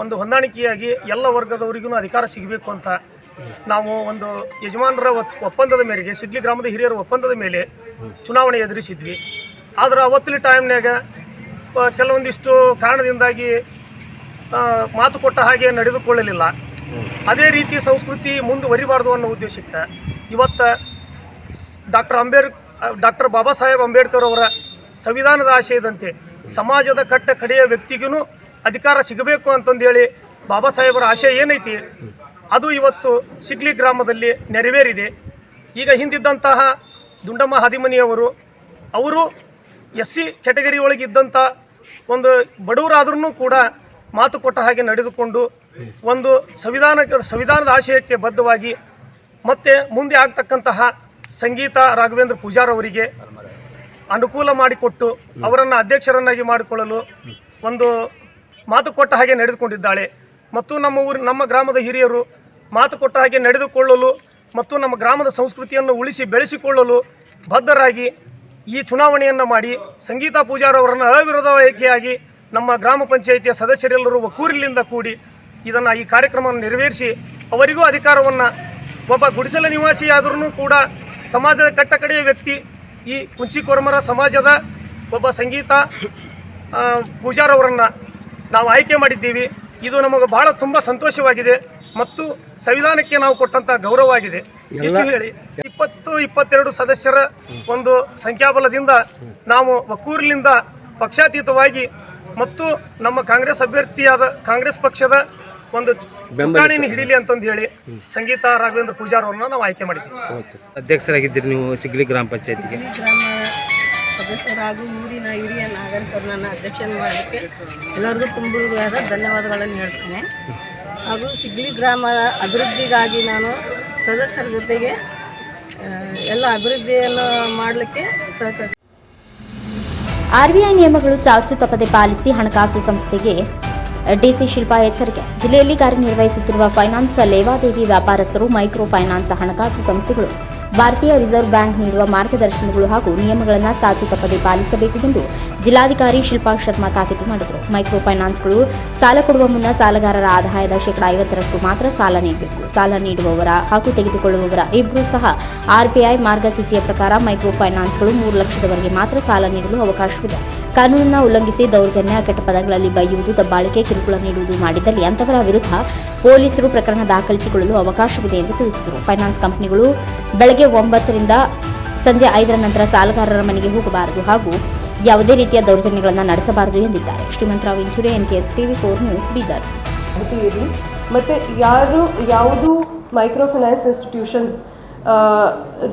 ಒಂದು ಹೊಂದಾಣಿಕೆಯಾಗಿ ಎಲ್ಲ ವರ್ಗದವರಿಗೂ ಅಧಿಕಾರ ಸಿಗಬೇಕು ಅಂತ ನಾವು ಒಂದು ಯಜಮಾನರ ಒಪ್ಪಂದದ ಮೇರೆಗೆ, ಶಿಗ್ಲಿ ಗ್ರಾಮದ ಹಿರಿಯರ ಒಪ್ಪಂದದ ಮೇಲೆ ಚುನಾವಣೆ ಎದುರಿಸಿದ್ವಿ. ಆದರೆ ಅವತ್ತಿನ ಟೈಮ್ನಾಗ ಕೆಲವೊಂದಿಷ್ಟು ಕಾರಣದಿಂದಾಗಿ ಮಾತು ಕೊಟ್ಟ ಹಾಗೆ ನಡೆದುಕೊಳ್ಳಲಿಲ್ಲ. ಅದೇ ರೀತಿ ಸಂಸ್ಕೃತಿ ಮುಂದುವರಿಬಾರ್ದು ಅನ್ನೋ ಉದ್ದೇಶಕ್ಕೆ ಇವತ್ತು ಡಾಕ್ಟರ್ ಬಾಬಾ ಸಾಹೇಬ್ ಅಂಬೇಡ್ಕರ್ ಅವರ ಸಂವಿಧಾನದ ಆಶಯದಂತೆ ಸಮಾಜದ ಕಡೆಯ ವ್ಯಕ್ತಿಗೂ ಅಧಿಕಾರ ಸಿಗಬೇಕು ಅಂತಂದೇಳಿ ಬಾಬಾ ಸಾಹೇಬರ ಆಶಯ ಏನೈತಿ ಅದು ಇವತ್ತು ಶಿಗ್ಲಿ ಗ್ರಾಮದಲ್ಲಿ ನೆರವೇರಿದೆ. ಈಗ ಹಿಂದಿದ್ದಂತಹ ದುಂಡಮ್ಮ ಹಾದಿಮನಿಯವರು ಅವರು SC ಕ್ಯಾಟಗರಿ ಒಳಗಿದ್ದಂಥ ಒಂದು ಬಡವರಾದ್ರೂ ಕೂಡ ಮಾತು ಕೊಟ್ಟ ಹಾಗೆ ನಡೆದುಕೊಂಡು ಒಂದು ಸಂವಿಧಾನದ ಆಶಯಕ್ಕೆ ಬದ್ಧವಾಗಿ ಮತ್ತೆ ಮುಂದೆ ಆಗ್ತಕ್ಕಂತಹ ಸಂಗೀತಾ ರಾಘವೇಂದ್ರ ಪೂಜಾರ್ ಅವರಿಗೆ ಅನುಕೂಲ ಮಾಡಿಕೊಟ್ಟು ಅವರನ್ನು ಅಧ್ಯಕ್ಷರನ್ನಾಗಿ ಮಾಡಿಕೊಳ್ಳಲು ಒಂದು ಮಾತು ಕೊಟ್ಟ ಹಾಗೆ ನಡೆದುಕೊಂಡಿದ್ದಾಳೆ. ಮತ್ತು ನಮ್ಮ ಗ್ರಾಮದ ಹಿರಿಯರು ಮಾತು ಕೊಟ್ಟ ಹಾಗೆ ನಡೆದುಕೊಳ್ಳಲು ಮತ್ತು ನಮ್ಮ ಗ್ರಾಮದ ಸಂಸ್ಕೃತಿಯನ್ನು ಉಳಿಸಿ ಬೆಳೆಸಿಕೊಳ್ಳಲು ಬದ್ಧರಾಗಿ ಈ ಚುನಾವಣೆಯನ್ನು ಮಾಡಿ ಸಂಗೀತಾ ಪೂಜಾರ್ ಅವರನ್ನು ಅವಿರೋಧ ಆಯ್ಕೆಯಾಗಿ ನಮ್ಮ ಗ್ರಾಮ ಪಂಚಾಯಿತಿಯ ಸದಸ್ಯರೆಲ್ಲರೂ ಒಕ್ಕೂರಿನಿಂದ ಕೂಡಿ ಈ ಕಾರ್ಯಕ್ರಮವನ್ನು ನೆರವೇರಿಸಿ ಅವರಿಗೂ ಅಧಿಕಾರವನ್ನು, ಒಬ್ಬ ಗುಡಿಸಲ ನಿವಾಸಿಯಾದ್ರೂ ಕೂಡ ಸಮಾಜದ ಕಟ್ಟಕಡೆಯ ವ್ಯಕ್ತಿ, ಈ ಕುಂಚಿಕೊರಮರ ಸಮಾಜದ ಒಬ್ಬ ಸಂಗೀತಾ ಪೂಜಾರ್ ಅವರನ್ನು ನಾವು ಆಯ್ಕೆ ಮಾಡಿದ್ದೀವಿ. ಇದು ನಮಗೆ ಬಹಳ ತುಂಬ ಸಂತೋಷವಾಗಿದೆ ಮತ್ತು ಸಂವಿಧಾನಕ್ಕೆ ನಾವು ಕೊಟ್ಟಂಥ ಗೌರವವಾಗಿದೆ. ಇಷ್ಟು ಹೇಳಿ 20-22 ಸದಸ್ಯರ ಒಂದು ಸಂಖ್ಯಾಬಲದಿಂದ ನಾವು ಒಕ್ಕೂರಿನಿಂದ ಪಕ್ಷಾತೀತವಾಗಿ ಮತ್ತು ನಮ್ಮ ಕಾಂಗ್ರೆಸ್ ಅಭ್ಯರ್ಥಿಯಾದ ಕಾಂಗ್ರೆಸ್ ಪಕ್ಷದ ಒಂದು ಚುಕ್ಕಾಣಿನ ಹಿಡಿಲಿ ಅಂತಂದು ಹೇಳಿ ಸಂಗೀತ ರಾಘವೇಂದ್ರ ಪೂಜಾರ್ ಅವ್ರನ್ನ ನಾವು ಆಯ್ಕೆ ಮಾಡಿದ್ದೀವಿ. ಅಧ್ಯಕ್ಷರಾಗಿದ್ದೀರಿ ನೀವು ಸಿಗ್ಲಿ ಗ್ರಾಮ ಪಂಚಾಯತಿಗೆ. ಗ್ರಾಮ ಸದಸ್ಯರಾಗಿ ಊರಿನ ಹಿರಿಯ ನಾಗರಿಕರನ್ನ ಅಧ್ಯಕ್ಷ ಮಾಡೋಕ್ಕೆ ಎಲ್ಲರಿಗೂ ತುಂಬುವುದಾದ ಧನ್ಯವಾದಗಳನ್ನು ಹೇಳ್ತೇನೆ. ಹಾಗೂ ಸಿಗ್ಲಿ ಗ್ರಾಮದ ಅಭಿವೃದ್ಧಿಗಾಗಿ ನಾನು ಸದಸ್ಯರ ಜೊತೆಗೆ ಎಲ್ಲ ಅಭಿವೃದ್ಧಿಯನ್ನು ಮಾಡಲಿಕ್ಕೆ ಸಹಕರಿಸ್ತೀನಿ. ಆರ್ಬಿಐ ನಿಯಮಗಳು ಚಾಚು ತಪ್ಪದೆ ಪಾಲಿಸಿ ಹಣಕಾಸು ಸಂಸ್ಥೆಗೆ ಡಿಸಿ ಶಿಲ್ಪಾ ಎಚ್ಚರಿಕೆ. ಜಿಲ್ಲೆಯಲ್ಲಿ ಕಾರ್ಯನಿರ್ವಹಿಸುತ್ತಿರುವ ಫೈನಾನ್ಸ್ ಲೇವಾದೇವಿ ವ್ಯಾಪಾರಸ್ಥರು, ಮೈಕ್ರೋ ಫೈನಾನ್ಸ್ ಹಣಕಾಸು ಸಂಸ್ಥೆಗಳು ಭಾರತೀಯ ರಿಸರ್ವ್ ಬ್ಯಾಂಕ್ ನೀಡುವ ಮಾರ್ಗದರ್ಶನಗಳು ಹಾಗೂ ನಿಯಮಗಳನ್ನು ಚಾಚು ತಪ್ಪದೆ ಪಾಲಿಸಬೇಕು ಎಂದು ಜಿಲ್ಲಾಧಿಕಾರಿ ಶಿಲ್ಪಾ ಶರ್ಮಾ ತಾಕೀತು ಮಾಡಿದರು. ಮೈಕ್ರೋ ಫೈನಾನ್ಸ್ಗಳು ಸಾಲ ಕೊಡುವ ಮುನ್ನ ಸಾಲಗಾರರ ಆದಾಯದ 50% ಮಾತ್ರ ಸಾಲ ನೀಡಬೇಕು. ಸಾಲ ನೀಡುವವರ ಹಾಗೂ ತೆಗೆದುಕೊಳ್ಳುವವರ ಇಬ್ಬರೂ ಸಹ ಆರ್ಬಿಐ ಮಾರ್ಗಸೂಚಿಯ ಪ್ರಕಾರ ಮೈಕ್ರೋ ಫೈನಾನ್ಸ್ಗಳು 3 ಲಕ್ಷದವರೆಗೆ ಮಾತ್ರ ಸಾಲ ನೀಡಲು ಅವಕಾಶವಿದೆ. ಕಾನೂನನ್ನು ಉಲ್ಲಂಘಿಸಿ ದೌರ್ಜನ್ಯ, ಕೆಟ್ಟ ಪದಗಳಲ್ಲಿ ಬೈಯುವುದು, ದಬ್ಬಾಳಿಕೆ, ಕಿರುಕುಳ ನೀಡುವುದು ಮಾಡಿದಲ್ಲಿ ಅಂತವರ ವಿರುದ್ಧ ಪೊಲೀಸರು ಪ್ರಕರಣ ದಾಖಲಿಸಿಕೊಳ್ಳಲು ಅವಕಾಶವಿದೆ ಎಂದು ತಿಳಿಸಿದರು. ಫೈನಾನ್ಸ್ ಕಂಪನಿಗಳು ಬೆಳಗ್ಗೆ 9 ರಿಂದ ಸಂಜೆ 5 ನಂತರ ಸಾಲಗಾರರ ಮನೆಗೆ ಹೋಗಬಾರದು ಹಾಗೂ ಯಾವುದೇ ರೀತಿಯ ದೌರ್ಜನ್ಯಗಳನ್ನು ನಡೆಸಬಾರದು ಎಂದಿದ್ದಾರೆ. Shrimantrao Inchure, NKS TV4 news, Bidar. ಮತ್ತು ಯಾವುದು ಮೈಕ್ರೋ ಫೈನಾನ್ಸ್ ಇನ್ಸ್ಟಿಟ್ಯೂಷನ್ಸ್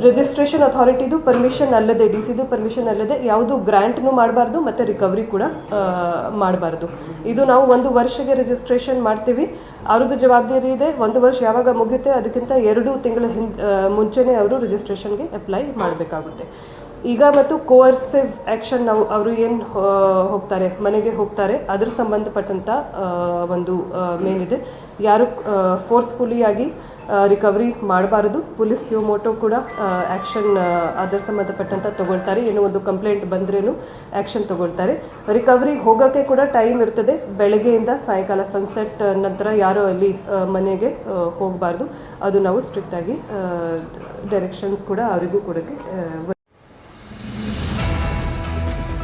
ರಿಜಿಸ್ಟ್ರೇಷನ್ ಅಥಾರಿಟಿದು ಪರ್ಮಿಷನ್ ಅಲ್ಲದೆ, DCದು ಪರ್ಮಿಷನ್ ಅಲ್ಲದೆ ಯಾವುದು ಗ್ರ್ಯಾಂಟ್ನು ಮಾಡಬಾರ್ದು ಮತ್ತು ರಿಕವರಿ ಕೂಡ ಮಾಡಬಾರ್ದು. ಇದು ನಾವು 1 ವರ್ಷಕ್ಕೆ ರಿಜಿಸ್ಟ್ರೇಷನ್ ಮಾಡ್ತೀವಿ. ಅವ್ರದ್ದು ಜವಾಬ್ದಾರಿ ಇದೆ. 1 ವರ್ಷ ಯಾವಾಗ ಮುಗಿಯುತ್ತೆ ಅದಕ್ಕಿಂತ 2 ತಿಂಗಳ ಮುಂಚೆನೇ ಅವರು ರಿಜಿಸ್ಟ್ರೇಷನ್ಗೆ ಅಪ್ಲೈ ಮಾಡಬೇಕಾಗುತ್ತೆ. ಈಗ ಮತ್ತು ಕೋರ್ಸಿವ್ ಆ್ಯಕ್ಷನ್ ನಾವು ಅವರು ಏನು ಹೋಗ್ತಾರೆ ಮನೆಗೆ ಹೋಗ್ತಾರೆ ಅದ್ರ ಸಂಬಂಧಪಟ್ಟಂಥ ಒಂದು ಮೇನಿದೆ. ಯಾರು ಫೋರ್ಸ್ಫುಲಿಯಾಗಿ ರಿಕವರಿ ಮಾಡಬಾರದು. ಪೊಲೀಸ್ ಮೋಟೋ ಕೂಡ ಆ್ಯಕ್ಷನ್ ಅದರ ಸಂಬಂಧಪಟ್ಟಂಥ ತಗೊಳ್ತಾರೆ. ಏನೋ ಒಂದು ಕಂಪ್ಲೇಂಟ್ ಬಂದ್ರೇನು ಆ್ಯಕ್ಷನ್ ತಗೊಳ್ತಾರೆ. ರಿಕವರಿ ಹೋಗೋಕ್ಕೆ ಕೂಡ ಟೈಮ್ ಇರ್ತದೆ. ಬೆಳಗ್ಗೆಯಿಂದ ಸಾಯಂಕಾಲ ಸನ್ಸೆಟ್ ನಂತರ ಯಾರು ಅಲ್ಲಿ ಮನೆಗೆ ಹೋಗಬಾರ್ದು. ಅದು ನಾವು ಸ್ಟ್ರಿಕ್ಟಾಗಿ ಡೈರೆಕ್ಷನ್ಸ್ ಕೂಡ ಅವರಿಗೂ ಕೊಡೋಕ್ಕೆ.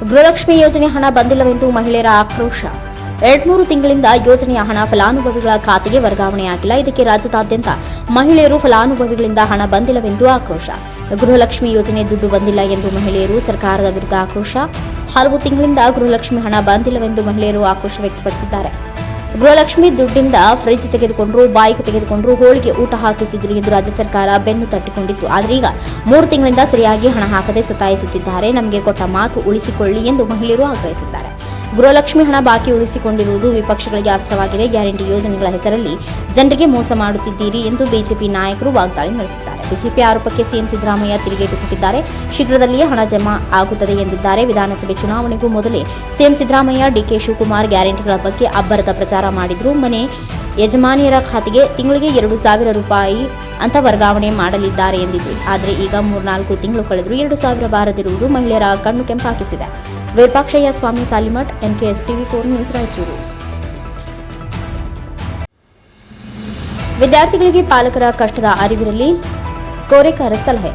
ಗೃಹಲಕ್ಷ್ಮಿ ಯೋಜನೆ ಹಣ ಬಂದಿಲ್ಲವೆಂದು ಮಹಿಳೆಯರ ಆಕ್ರೋಶ. 2-3 ತಿಂಗಳಿಂದ ಯೋಜನೆಯ ಹಣ ಫಲಾನುಭವಿಗಳ ಖಾತೆಗೆ ವರ್ಗಾವಣೆಯಾಗಿಲ್ಲ. ಇದಕ್ಕೆ ರಾಜ್ಯದಾದ್ಯಂತ ಮಹಿಳೆಯರು ಫಲಾನುಭವಿಗಳಿಂದ ಹಣ ಬಂದಿಲ್ಲವೆಂದು ಆಕ್ರೋಶ. ಗೃಹಲಕ್ಷ್ಮಿ ಯೋಜನೆ ದುಡ್ಡು ಬಂದಿಲ್ಲ ಎಂದು ಮಹಿಳೆಯರು ಸರ್ಕಾರದ ವಿರುದ್ಧ ಆಕ್ರೋಶ. ಹಲವು ತಿಂಗಳಿಂದ ಗೃಹಲಕ್ಷ್ಮಿ ಹಣ ಬಂದಿಲ್ಲವೆಂದು ಮಹಿಳೆಯರು ಆಕ್ರೋಶ ವ್ಯಕ್ತಪಡಿಸಿದ್ದಾರೆ. ಗೃಹಲಕ್ಷ್ಮಿ ದುಡ್ಡಿಂದ ಫ್ರಿಡ್ಜ್ ತೆಗೆದುಕೊಂಡರು, ಬೈಕ್ ತೆಗೆದುಕೊಂಡರು, ಹೋಳಿಗೆ ಊಟ ಹಾಕಿಸಿದ್ರು ಎಂದು ರಾಜ್ಯ ಸರ್ಕಾರ ಬೆನ್ನು ತಟ್ಟಿಕೊಂಡಿತ್ತು. ಆದರೆ ಈಗ 3 ತಿಂಗಳಿಂದ ಸರಿಯಾಗಿ ಹಣ ಹಾಕದೆ ಸತಾಯಿಸುತ್ತಿದ್ದಾರೆ. ನಮಗೆ ಕೊಟ್ಟ ಮಾತು ಉಳಿಸಿಕೊಳ್ಳಿ ಎಂದು ಮಹಿಳೆಯರು ಆಗ್ರಹಿಸಿದ್ದಾರೆ. ಗೃಹಲಕ್ಷ್ಮಿ ಹಣ ಬಾಕಿ ಉಳಿಸಿಕೊಂಡಿರುವುದು ವಿಪಕ್ಷಗಳಿಗೆ ಅಸ್ತ್ರವಾಗಿದೆ. ಗ್ಯಾರಂಟಿ ಯೋಜನೆಗಳ ಹೆಸರಲ್ಲಿ ಜನರಿಗೆ ಮೋಸ ಮಾಡುತ್ತಿದ್ದೀರಿ ಎಂದು ಬಿಜೆಪಿ ನಾಯಕರು ವಾಗ್ದಾಳಿ ನಡೆಸಿದ್ದಾರೆ. ಬಿಜೆಪಿ ಆರೋಪಕ್ಕೆ ಸಿಎಂ ಸಿದ್ದರಾಮಯ್ಯ ತಿರುಗೇಟು ಕೊಟ್ಟಿದ್ದಾರೆ. ಶೀಘ್ರದಲ್ಲಿಯೇ ಹಣ ಜಮಾ ಆಗುತ್ತದೆ ಎಂದಿದ್ದಾರೆ. ವಿಧಾನಸಭೆ ಚುನಾವಣೆಗೂ ಮೊದಲೇ ಸಿಎಂ ಸಿದ್ದರಾಮಯ್ಯ, DK ಶಿವಕುಮಾರ್ ಗ್ಯಾರಂಟಿಗಳ ಬಗ್ಗೆ ಅಬ್ಬರದ ಪ್ರಚಾರ ಮಾಡಿದ್ರು. ಮನೆ ಯಜಮಾನಿಯರ ಖಾತೆಗೆ ತಿಂಗಳಿಗೆ 2,000 ರೂಪಾಯಿ ಅಂತ ವರ್ಗಾವಣೆ ಮಾಡಲಿದ್ದಾರೆ ಎಂದಿದ್ರು. ಆದರೆ ಈಗ 3-4 ತಿಂಗಳು ಕಳೆದರೂ 2,000 ಬಾರದಿರುವುದು ಮಹಿಳೆಯರ ಕಣ್ಣು ಕೆಂಪಾಕಿಸಿದೆ. Virupakshayya Swami Salimath, NKS TV4 news, Raichur. ವಿದ್ಯಾರ್ಥಿಗಳಿಗೆ ಪಾಲಕರ ಕಷ್ಟದ ಅರಿವಿರಲಿ, ಕೋರೆಕಾರ ಸಲಹೆ.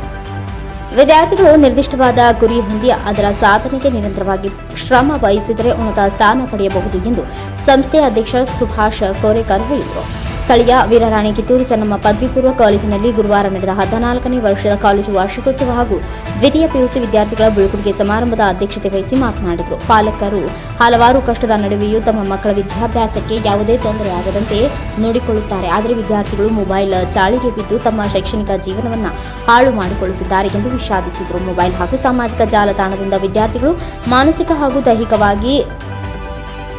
ವಿದ್ಯಾರ್ಥಿಗಳು ನಿರ್ದಿಷ್ಟವಾದ ಗುರಿ ಹೊಂದಿ ಅದರ ಸಾಧನೆಗೆ ನಿರಂತರವಾಗಿ ಶ್ರಮ ವಹಿಸಿದರೆ ಉನ್ನತ ಸ್ಥಾನ ಪಡೆಯಬಹುದು ಎಂದು ಸಂಸ್ಥೆಯ ಅಧ್ಯಕ್ಷ ಸುಭಾಷ್ ಕೋರೆಕರ್ ಹೇಳಿದರು. ಸ್ಥಳೀಯ ವೀರರಾಣಿ ಕಿತ್ತೂರು ಚೆನ್ನಮ್ಮ ಪದವಿ ಪೂರ್ವ ಕಾಲೇಜಿನಲ್ಲಿ ಗುರುವಾರ ನಡೆದ 14ನೇ ವರ್ಷದ ಕಾಲೇಜು ವಾರ್ಷಿಕೋತ್ಸವ ಹಾಗೂ ದ್ವಿತೀಯ PUC ವಿದ್ಯಾರ್ಥಿಗಳ ಬೀಳ್ಕೊಡುಗೆ ಸಮಾರಂಭದ ಅಧ್ಯಕ್ಷತೆ ವಹಿಸಿ ಮಾತನಾಡಿದರು. ಪಾಲಕರು ಹಲವಾರು ಕಷ್ಟದ ನಡುವೆಯೂ ತಮ್ಮ ಮಕ್ಕಳ ವಿದ್ಯಾಭ್ಯಾಸಕ್ಕೆ ಯಾವುದೇ ತೊಂದರೆ ಆಗದಂತೆ ನೋಡಿಕೊಳ್ಳುತ್ತಾರೆ. ಆದರೆ ವಿದ್ಯಾರ್ಥಿಗಳು ಮೊಬೈಲ್ ಚಾಳಿಗೆ ಬಿದ್ದು ತಮ್ಮ ಶೈಕ್ಷಣಿಕ ಜೀವನವನ್ನು ಹಾಳು ಮಾಡಿಕೊಳ್ಳುತ್ತಿದ್ದಾರೆ ಎಂದು ವಿಷಾದಿಸಿದರು. ಮೊಬೈಲ್ ಹಾಗೂ ಸಾಮಾಜಿಕ ಜಾಲತಾಣದಿಂದ ವಿದ್ಯಾರ್ಥಿಗಳು ಮಾನಸಿಕ ಹಾಗೂ ದೈಹಿಕವಾಗಿ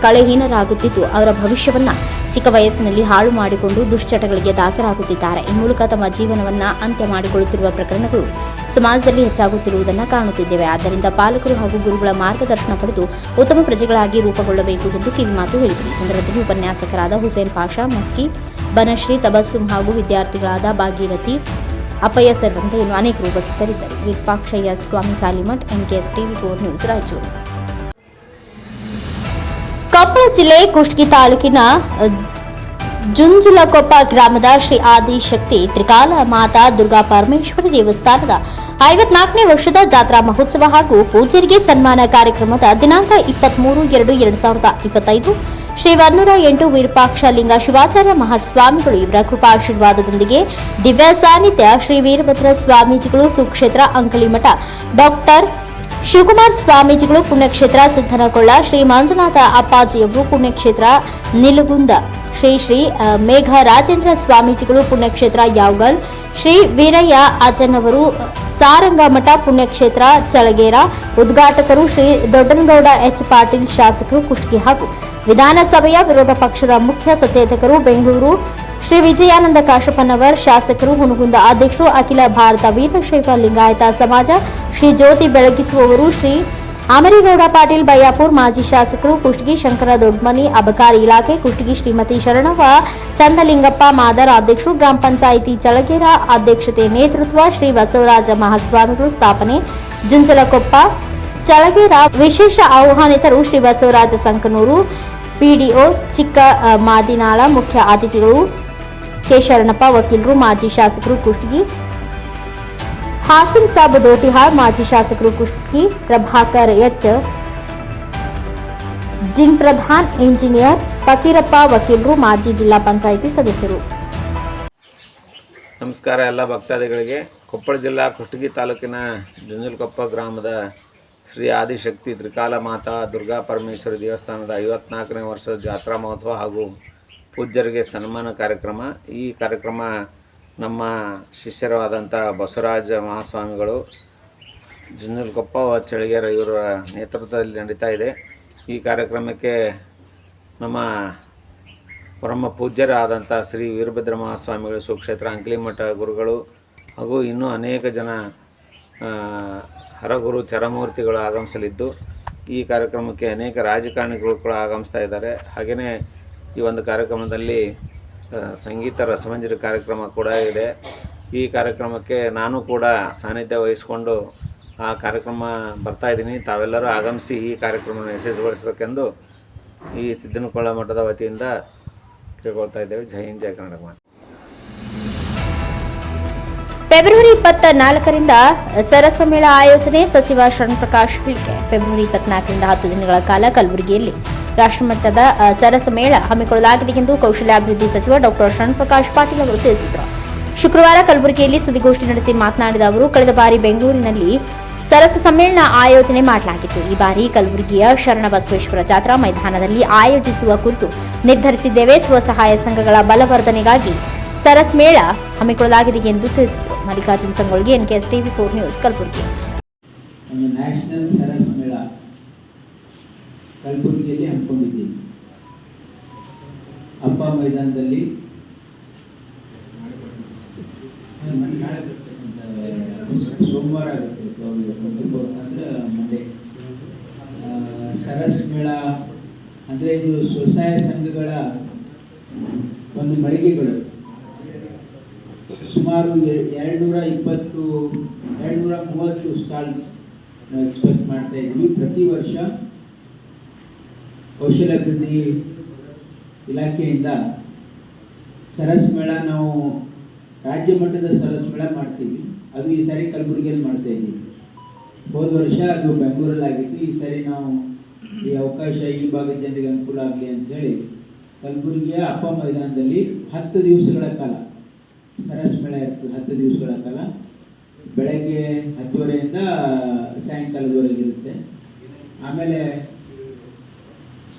ಕಳೆಹೀನರಾಗುತ್ತಿದ್ದು ಅವರ ಭವಿಷ್ಯವನ್ನ ಚಿಕ್ಕ ವಯಸ್ಸಿನಲ್ಲಿ ಹಾಳು ಮಾಡಿಕೊಂಡು ದುಶ್ಚಟಗಳಿಗೆ ದಾಸರಾಗುತ್ತಿದ್ದಾರೆ. ಈ ಮೂಲಕ ತಮ್ಮ ಜೀವನವನ್ನ ಅಂತ್ಯ ಮಾಡಿಕೊಳ್ಳುತ್ತಿರುವ ಪ್ರಕರಣಗಳು ಸಮಾಜದಲ್ಲಿ ಹೆಚ್ಚಾಗುತ್ತಿರುವುದನ್ನು ಕಾಣುತ್ತಿದ್ದೇವೆ. ಆದ್ದರಿಂದ ಪಾಲಕರು ಹಾಗೂ ಗುರುಗಳ ಮಾರ್ಗದರ್ಶನ ಪಡೆದು ಉತ್ತಮ ಪ್ರಜೆಗಳಾಗಿ ರೂಪುಗೊಳ್ಳಬೇಕು ಎಂದು ಕಿವಿಮಾತು ಹೇಳಿದರು. ಈ ಸಂದರ್ಭದಲ್ಲಿ ಉಪನ್ಯಾಸಕರಾದ ಹುಸೇನ್ ಪಾಷಾ, ಮಸ್ಕಿ, ಬನಶ್ರೀ, ತಬಸ್ಸುಮ್ ಹಾಗೂ ವಿದ್ಯಾರ್ಥಿಗಳಾದ ಭಾಗೀರಥಿ, ಅಪ್ಪಯ್ಯ ಸೇರಿದಂತೆ ಇನ್ನು ಅನೇಕರು ಉಪಸ್ಥಿತರಿದ್ದರು. Virupakshayya Swami Salimath, NKS TV4 news, Raichur. Koppal ಜಿಲ್ಲೆ ಕುಷ್ಟಗಿ ತಾಲೂಕಿನ ಜುಂಜುಲಕೊಪ್ಪ ಗ್ರಾಮದ ಶ್ರೀ ಆದಿಶಕ್ತಿ ತ್ರಿಕಾಲ ಮಾತಾ ದುರ್ಗಾ ಪರಮೇಶ್ವರಿ ದೇವಸ್ಥಾನದ 54ನೇ ವರ್ಷದ ಜಾತ್ರಾ ಮಹೋತ್ಸವ ಹಾಗೂ ಪೂಜಾರಿಗೆ ಸನ್ಮಾನ ಕಾರ್ಯಕ್ರಮದ ದಿನಾಂಕ 23/2/2025 ಶ್ರೀ 108 ವಿರೂಪಾಕ್ಷ ಲಿಂಗ ಶಿವಾಚಾರ್ಯ ಮಹಾಸ್ವಾಮಿಗಳು ಇವರ ಕೃಪಾಶೀರ್ವಾದದೊಂದಿಗೆ ದಿವ್ಯ ಸಾನ್ನಿಧ್ಯ ಶ್ರೀ ವೀರಭದ್ರ ಸ್ವಾಮೀಜಿಗಳು, ಸುಕ್ಷೇತ್ರ ಅಂಕಲಿಮಠ ಡಾಕ್ಟರ್ ಶಿವಕುಮಾರ ಸ್ವಾಮೀಜಿಗಳು ಪುಣ್ಯಕ್ಷೇತ್ರ ಸಿದ್ದನಕೊಳ್ಳ, ಶ್ರೀ ಮಂಜುನಾಥ ಅಪ್ಪಾಜಿಯವರು ಪುಣ್ಯಕ್ಷೇತ್ರ ನಿಲಗುಂದ, ಶ್ರೀ ಮೇಘ ರಾಜೇಂದ್ರ ಸ್ವಾಮೀಜಿಗಳು ಪುಣ್ಯಕ್ಷೇತ್ರ ಯಾವಗಲ್, ಶ್ರೀ ವೀರಯ್ಯ ಅಜ್ಜನವರು ಸಾರಂಗಮಠ ಪುಣ್ಯಕ್ಷೇತ್ರ ಚಳಗೇರ, ಉದ್ಘಾಟಕರು ಶ್ರೀ ದೊಡ್ಡನಗೌಡ ಎಚ್ ಪಾಟೀಲ್ ಶಾಸಕರು ಕುಷ್ಟಗಿ ಹಾಗೂ ವಿಧಾನಸಭೆಯ ವಿರೋಧ ಪಕ್ಷದ ಮುಖ್ಯ ಸಚೇತಕರು ಬೆಂಗಳೂರು ಶ್ರೀ ವಿಜಯಾನಂದ ಕಾಶಪ್ಪನವರ್, ಶಾಸಕರು ಹುನಗುಂದ ಅಧ್ಯಕ್ಷರು ಅಖಿಲ ಭಾರತ ವೀರಶೈವ ಲಿಂಗಾಯತ ಸಮಾಜ ಶ್ರೀ ಜ್ಯೋತಿ ಬೆಳಗಿಸುವವರು ಶ್ರೀ ಅಮರೇಗೌಡ ಪಾಟೀಲ್ ಬಯ್ಯಾಪುರ್, ಮಾಜಿ ಶಾಸಕರು ಕುಷ್ಟಗಿ ಶಂಕರ ದೊಡ್ಮನಿ, ಅಬಕಾರಿ ಇಲಾಖೆ ಕುಷ್ಟಗಿ ಶ್ರೀಮತಿ ಶರಣವ್ವ ಚಂದಲಿಂಗಪ್ಪ ಮಾದರ್, ಅಧ್ಯಕ್ಷರು ಗ್ರಾಮ ಪಂಚಾಯಿತಿ ಚಳಗೇರ ಅಧ್ಯಕ್ಷತೆ ನೇತೃತ್ವ ಶ್ರೀ ಬಸವರಾಜ ಮಹಾಸ್ವಾಮಿಗಳು, ಸ್ಥಾಪನೆ ಜುಂಜಲಕೊಪ್ಪ ಚಳಗೇರ, ವಿಶೇಷ ಆಹ್ವಾನಿತರು ಶ್ರೀ ಬಸವರಾಜ ಸಂಕನೂರು, ಪಿಡಿಒ ಚಿಕ್ಕ ಮಾದಿನಾಳ, ಮುಖ್ಯ ಅತಿಥಿಗಳು ಕೆ ಶರಣಪ್ಪ ವಕೀಲರು, ಮಾಜಿ ಶಾಸಕರು ಕುಷ್ಟಗಿ ಹಾಸನ್ ಸಾಬ್ ದೋಟಿಹಾಳ್, ಮಾಜಿ ಶಾಸಕರು ಕುಷ್ಟಗಿ ಪ್ರಭಾಕರ್ ಎಚ್ ಜಿನ್, ಪ್ರಧಾನ್ ಇಂಜಿನಿಯರ್ ಫಕೀರಪ್ಪ ವಕೀಲರು, ಮಾಜಿ ಜಿಲ್ಲಾ ಪಂಚಾಯಿತಿ ಸದಸ್ಯರು. ನಮಸ್ಕಾರ ಎಲ್ಲ ಭಕ್ತಾದಿಗಳಿಗೆ. ಕೊಪ್ಪಳ ಜಿಲ್ಲಾ ಕುಷ್ಟಗಿ ತಾಲೂಕಿನ ಜುಂಜಲಕೊಪ್ಪ ಗ್ರಾಮದ ಶ್ರೀ ಆದಿಶಕ್ತಿ ತ್ರಿಕಾಲ ಮಾತಾ ದುರ್ಗಾ ಪರಮೇಶ್ವರಿ ದೇವಸ್ಥಾನದ 54ನೇ ವರ್ಷದ ಜಾತ್ರಾ ಮಹೋತ್ಸವ ಹಾಗೂ ಪೂಜ್ಯರಿಗೆ ಸನ್ಮಾನ ಕಾರ್ಯಕ್ರಮ. ಈ ಕಾರ್ಯಕ್ರಮ ನಮ್ಮ ಶಿಷ್ಯರಾದಂಥ ಬಸವರಾಜ ಮಹಾಸ್ವಾಮಿಗಳು ಜುಂಜಲಕೊಪ್ಪ ಚಳಗೇರ ಇವರ ನೇತೃತ್ವದಲ್ಲಿ ನಡೀತಾ ಇದೆ. ಈ ಕಾರ್ಯಕ್ರಮಕ್ಕೆ ನಮ್ಮ ಪರಮ ಪೂಜ್ಯರಾದಂಥ ಶ್ರೀ ವೀರಭದ್ರ ಮಹಾಸ್ವಾಮಿಗಳು, ಸುಕ್ಷೇತ್ರ ಅಂಕಲಿಮಠ ಗುರುಗಳು ಹಾಗೂ ಇನ್ನೂ ಅನೇಕ ಜನ ಹರಗುರು ಚರಮೂರ್ತಿಗಳು ಆಗಮಿಸಲಿದ್ದು, ಈ ಕಾರ್ಯಕ್ರಮಕ್ಕೆ ಅನೇಕ ರಾಜಕಾರಣಿಗಳು ಕೂಡ ಆಗಮಿಸ್ತಾ ಇದ್ದಾರೆ. ಹಾಗೆಯೇ ಈ ಒಂದು ಕಾರ್ಯಕ್ರಮದಲ್ಲಿ ಸಂಗೀತ ರಸಮಂಜರಿ ಕಾರ್ಯಕ್ರಮ ಕೂಡ ಇದೆ. ಈ ಕಾರ್ಯಕ್ರಮಕ್ಕೆ ನಾನು ಕೂಡ ಸಾನ್ನಿಧ್ಯ ವಹಿಸಿಕೊಂಡು ಆ ಕಾರ್ಯಕ್ರಮ ಬರ್ತಾಯಿದ್ದೀನಿ. ತಾವೆಲ್ಲರೂ ಆಗಮಿಸಿ ಈ ಕಾರ್ಯಕ್ರಮವನ್ನು ಯಶಸ್ವಿಗೊಳಿಸಬೇಕೆಂದು ಈ ಸಿದ್ದನಕೊಳ್ಳ ಮಠದ ವತಿಯಿಂದ ಕೇಳ್ಕೊಳ್ತಾ ಇದ್ದೇವೆ. ಜೈ ಹಿಂದ್, ಜೈ ಕರ್ನಾಟಕ ಮಾತೆ. ಫೆಬ್ರವರಿ 24ರಿಂದ ಸರಸ ಮೇಳ ಆಯೋಜನೆ. ಸಚಿವ ಶರಣಪ್ರಕಾಶ್ ಹೇಳಿಕೆ. ಫೆಬ್ರವರಿ 24ರಿಂದ 10 ದಿನಗಳ ಕಾಲ ಕಲಬುರಗಿಯಲ್ಲಿ ರಾಷ್ಟ್ರಮಟ್ಟದ ಸರಸ ಮೇಳ ಹಮ್ಮಿಕೊಳ್ಳಲಾಗಿದೆ ಎಂದು ಕೌಶಲ್ಯಾಭಿವೃದ್ಧಿ ಸಚಿವ ಡಾಕ್ಟರ್ ಶರಣಪ್ರಕಾಶ್ ಪಾಟೀಲ್ ಅವರು ತಿಳಿಸಿದರು. ಶುಕ್ರವಾರ ಕಲಬುರಗಿಯಲ್ಲಿ ಸುದ್ದಿಗೋಷ್ಠಿ ನಡೆಸಿ ಮಾತನಾಡಿದ ಅವರು, ಕಳೆದ ಬಾರಿ ಬೆಂಗಳೂರಿನಲ್ಲಿ ಸರಸ ಸಮ್ಮೇಳನ ಆಯೋಜನೆ ಮಾಡಲಾಗಿತ್ತು. ಈ ಬಾರಿ ಕಲಬುರಗಿಯ ಶರಣಬಸವೇಶ್ವರ ಜಾತ್ರಾ ಮೈದಾನದಲ್ಲಿ ಆಯೋಜಿಸುವ ಕುರಿತು ನಿರ್ಧರಿಸಿದ್ದೇವೆ. ಸ್ವಸಹಾಯ ಸಂಘಗಳ ಬಲವರ್ಧನೆಗಾಗಿ ಸರಸ್ ಮೇಳ ಹಮ್ಮಿಕೊಳ್ಳಲಾಗಿದೆ ಎಂದು ತಿಳಿಸಿದರು. Mallikarjun Sangolgi, NKS TV 4 news, Kalaburagi. National Saras Mela ಕಲಬುರಗಿಯಲ್ಲಿ ಹಮ್ಮಿಕೊಂಡಿದ್ದೀವಿ. ಅಪ್ಪ ಮೈದಾನದಲ್ಲಿ ಸೋಮವಾರ ಆಗುತ್ತೆ, 24 ಅಂದರೆ ಮಂಡೇ. ಸರಸ್ ಮೇಳ ಅಂದರೆ ಇದು ಸ್ವಸಹಾಯ ಸಂಘಗಳ ಒಂದು ಮಳಿಗೆಗಳು. ಸುಮಾರು 230 ಸ್ಟಾಲ್ಸ್ ನಾವು ಎಕ್ಸ್ಪೆಕ್ಟ್ ಮಾಡ್ತಾ ಇದ್ವಿ. ಪ್ರತಿ ವರ್ಷ ಕೌಶಲ್ಯಾಭಿವೃದ್ಧಿ ಇಲಾಖೆಯಿಂದ ಸರಸ್ ಮೇಳ ನಾವು ರಾಜ್ಯ ಮಟ್ಟದ ಸರಸ್ ಮೇಳ ಮಾಡ್ತೀವಿ. ಅದು ಈ ಸಾರಿ ಕಲಬುರಗಿಯಲ್ಲಿ ಮಾಡ್ತಾ ಇದ್ದೀವಿ. ಹೋದ ವರ್ಷ ಅದು ಬೆಂಗಳೂರಲ್ಲಿ ಆಗಿತ್ತು. ಈ ಸಾರಿ ನಾವು ಈ ಅವಕಾಶ ಈ ಭಾಗದ ಜನರಿಗೆ ಅನುಕೂಲ ಆಗಲಿ ಅಂತೇಳಿ ಕಲಬುರಗಿಯ ಅಪ್ಪ ಮೈದಾನದಲ್ಲಿ 10 ದಿವಸಗಳ ಕಾಲ ಸರಸ್ ಮೇಳ ಇರ್ತದೆ. 10 ದಿವಸಗಳ ಕಾಲ ಬೆಳಗ್ಗೆ 10:30ರಿಂದ ಸಾಯಂಕಾಲದವರೆಗೆ ಇರುತ್ತೆ. ಆಮೇಲೆ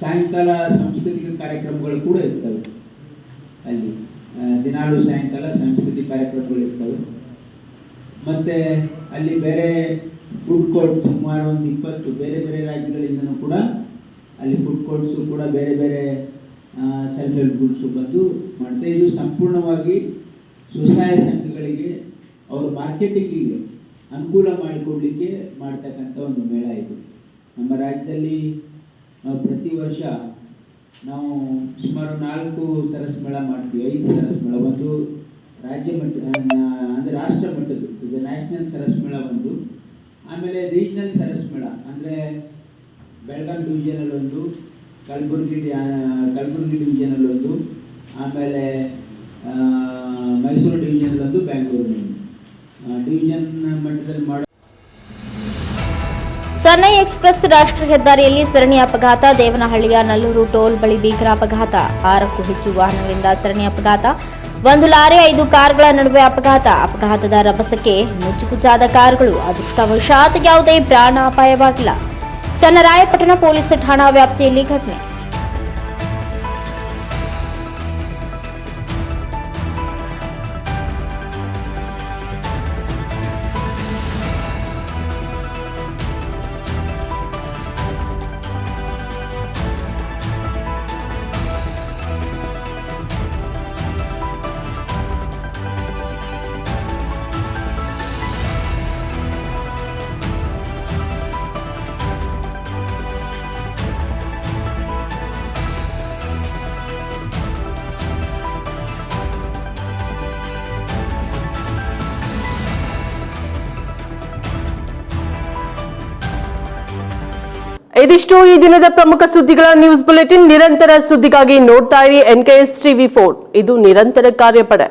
ಸಾಯಂಕಾಲ ಸಾಂಸ್ಕೃತಿಕ ಕಾರ್ಯಕ್ರಮಗಳು ಕೂಡ ಇರ್ತವೆ. ಅಲ್ಲಿ ದಿನಾಳು ಸಾಯಂಕಾಲ ಸಾಂಸ್ಕೃತಿಕ ಕಾರ್ಯಕ್ರಮಗಳು ಇರ್ತವೆ. ಮತ್ತು ಅಲ್ಲಿ ಬೇರೆ ಫುಡ್ ಕೋರ್ಟ್ ಸುಮಾರು ಒಂದು 20 ಬೇರೆ ಬೇರೆ ರಾಜ್ಯಗಳಿಂದನೂ ಕೂಡ ಅಲ್ಲಿ ಫುಡ್ ಕೋರ್ಟ್ಸು ಕೂಡ ಬೇರೆ ಬೇರೆ ಸೆಲ್ಫ್ ಹೆಲ್ಪ್ ಗ್ರೂಪ್ಸು ಬಂದು ಮಾಡ್ತಾರೆ. ಇದು ಸಂಪೂರ್ಣವಾಗಿ ಸ್ವಸಹಾಯ ಸಂಘಗಳಿಗೆ ಅವರು ಮಾರ್ಕೆಟಿಂಗಿಗೆ ಅನುಕೂಲ ಮಾಡಿಕೊಡ್ಲಿಕ್ಕೆ ಮಾಡ್ತಕ್ಕಂಥ ಒಂದು ಮೇಳ ಇದು. ನಮ್ಮ ರಾಜ್ಯದಲ್ಲಿ ಪ್ರತಿ ವರ್ಷ ನಾವು ಸುಮಾರು 4 ಸರಸ್ ಮೇಳ ಮಾಡ್ತೀವಿ. 5 ಸರಸ್ ಮೇಳ, ಒಂದು ರಾಜ್ಯ ಮಟ್ಟ ಅಂದರೆ ರಾಷ್ಟ್ರ ಮಟ್ಟದ್ದು ಇದು ನ್ಯಾಷನಲ್ ಸರಸ್ ಮೇಳ ಒಂದು. ಆಮೇಲೆ ರೀಜ್ನಲ್ ಸರಸ್ ಮೇಳ ಅಂದರೆ ಬೆಳಗಾಂ ಡಿವಿಷನಲ್ಲಿ ಒಂದು, ಕಲಬುರಗಿ ಡಿವಿಷನಲ್ಲಿ ಒಂದು, ಆಮೇಲೆ ಮೈಸೂರು ಡಿವಿಷನಲ್ಲಿ ಒಂದು, ಬೆಂಗಳೂರಿನಲ್ಲಿ ಡಿವಿಷನ್ ಮಟ್ಟದಲ್ಲಿ ಮಾಡೋ. ಚೆನ್ನೈ ಎಕ್ಸ್ಪ್ರೆಸ್ ರಾಷ್ಟ್ರೀಯ ಹೆದ್ದಾರಿಯಲ್ಲಿ ಸರಣಿ ಅಪಘಾತ. ದೇವನಹಳ್ಳಿಯ ನಲ್ಲೂರು ಟೋಲ್ ಬಳಿ ಭೀಕರ ಅಪಘಾತ. 6ಕ್ಕೂ ಹೆಚ್ಚು ವಾಹನಗಳಿಂದ ಸರಣಿ ಅಪಘಾತ. ಒಂದು ಲಾರಿ 5 ಕಾರುಗಳ ನಡುವೆ ಅಪಘಾತದ ರಭಸಕ್ಕೆ ನುಜ್ಜುಗುಜ್ಜಾದ ಕಾರುಗಳು. ಅದೃಷ್ಟವಶಾತ್ ಯಾವುದೇ ಪ್ರಾಣಾಪಾಯವಾಗಿಲ್ಲ. ಚನ್ನರಾಯಪಟ್ಟಣ ಪೊಲೀಸ್ ಠಾಣಾ ವ್ಯಾಪ್ತಿಯಲ್ಲಿ ಘಟನೆ. ಇದಿಷ್ಟು ಈ ದಿನದ ಪ್ರಮುಖ ಸುದ್ದಿಗಳ ನ್ಯೂಸ್ ಬುಲೆಟಿನ್. ನಿರಂತರ ಸುದ್ದಿಗಾಗಿ ನೋಡ್ತಾ ಇರಿ NKS TV4. ಇದು ನಿರಂತರ ಕಾರ್ಯಪಡೆ.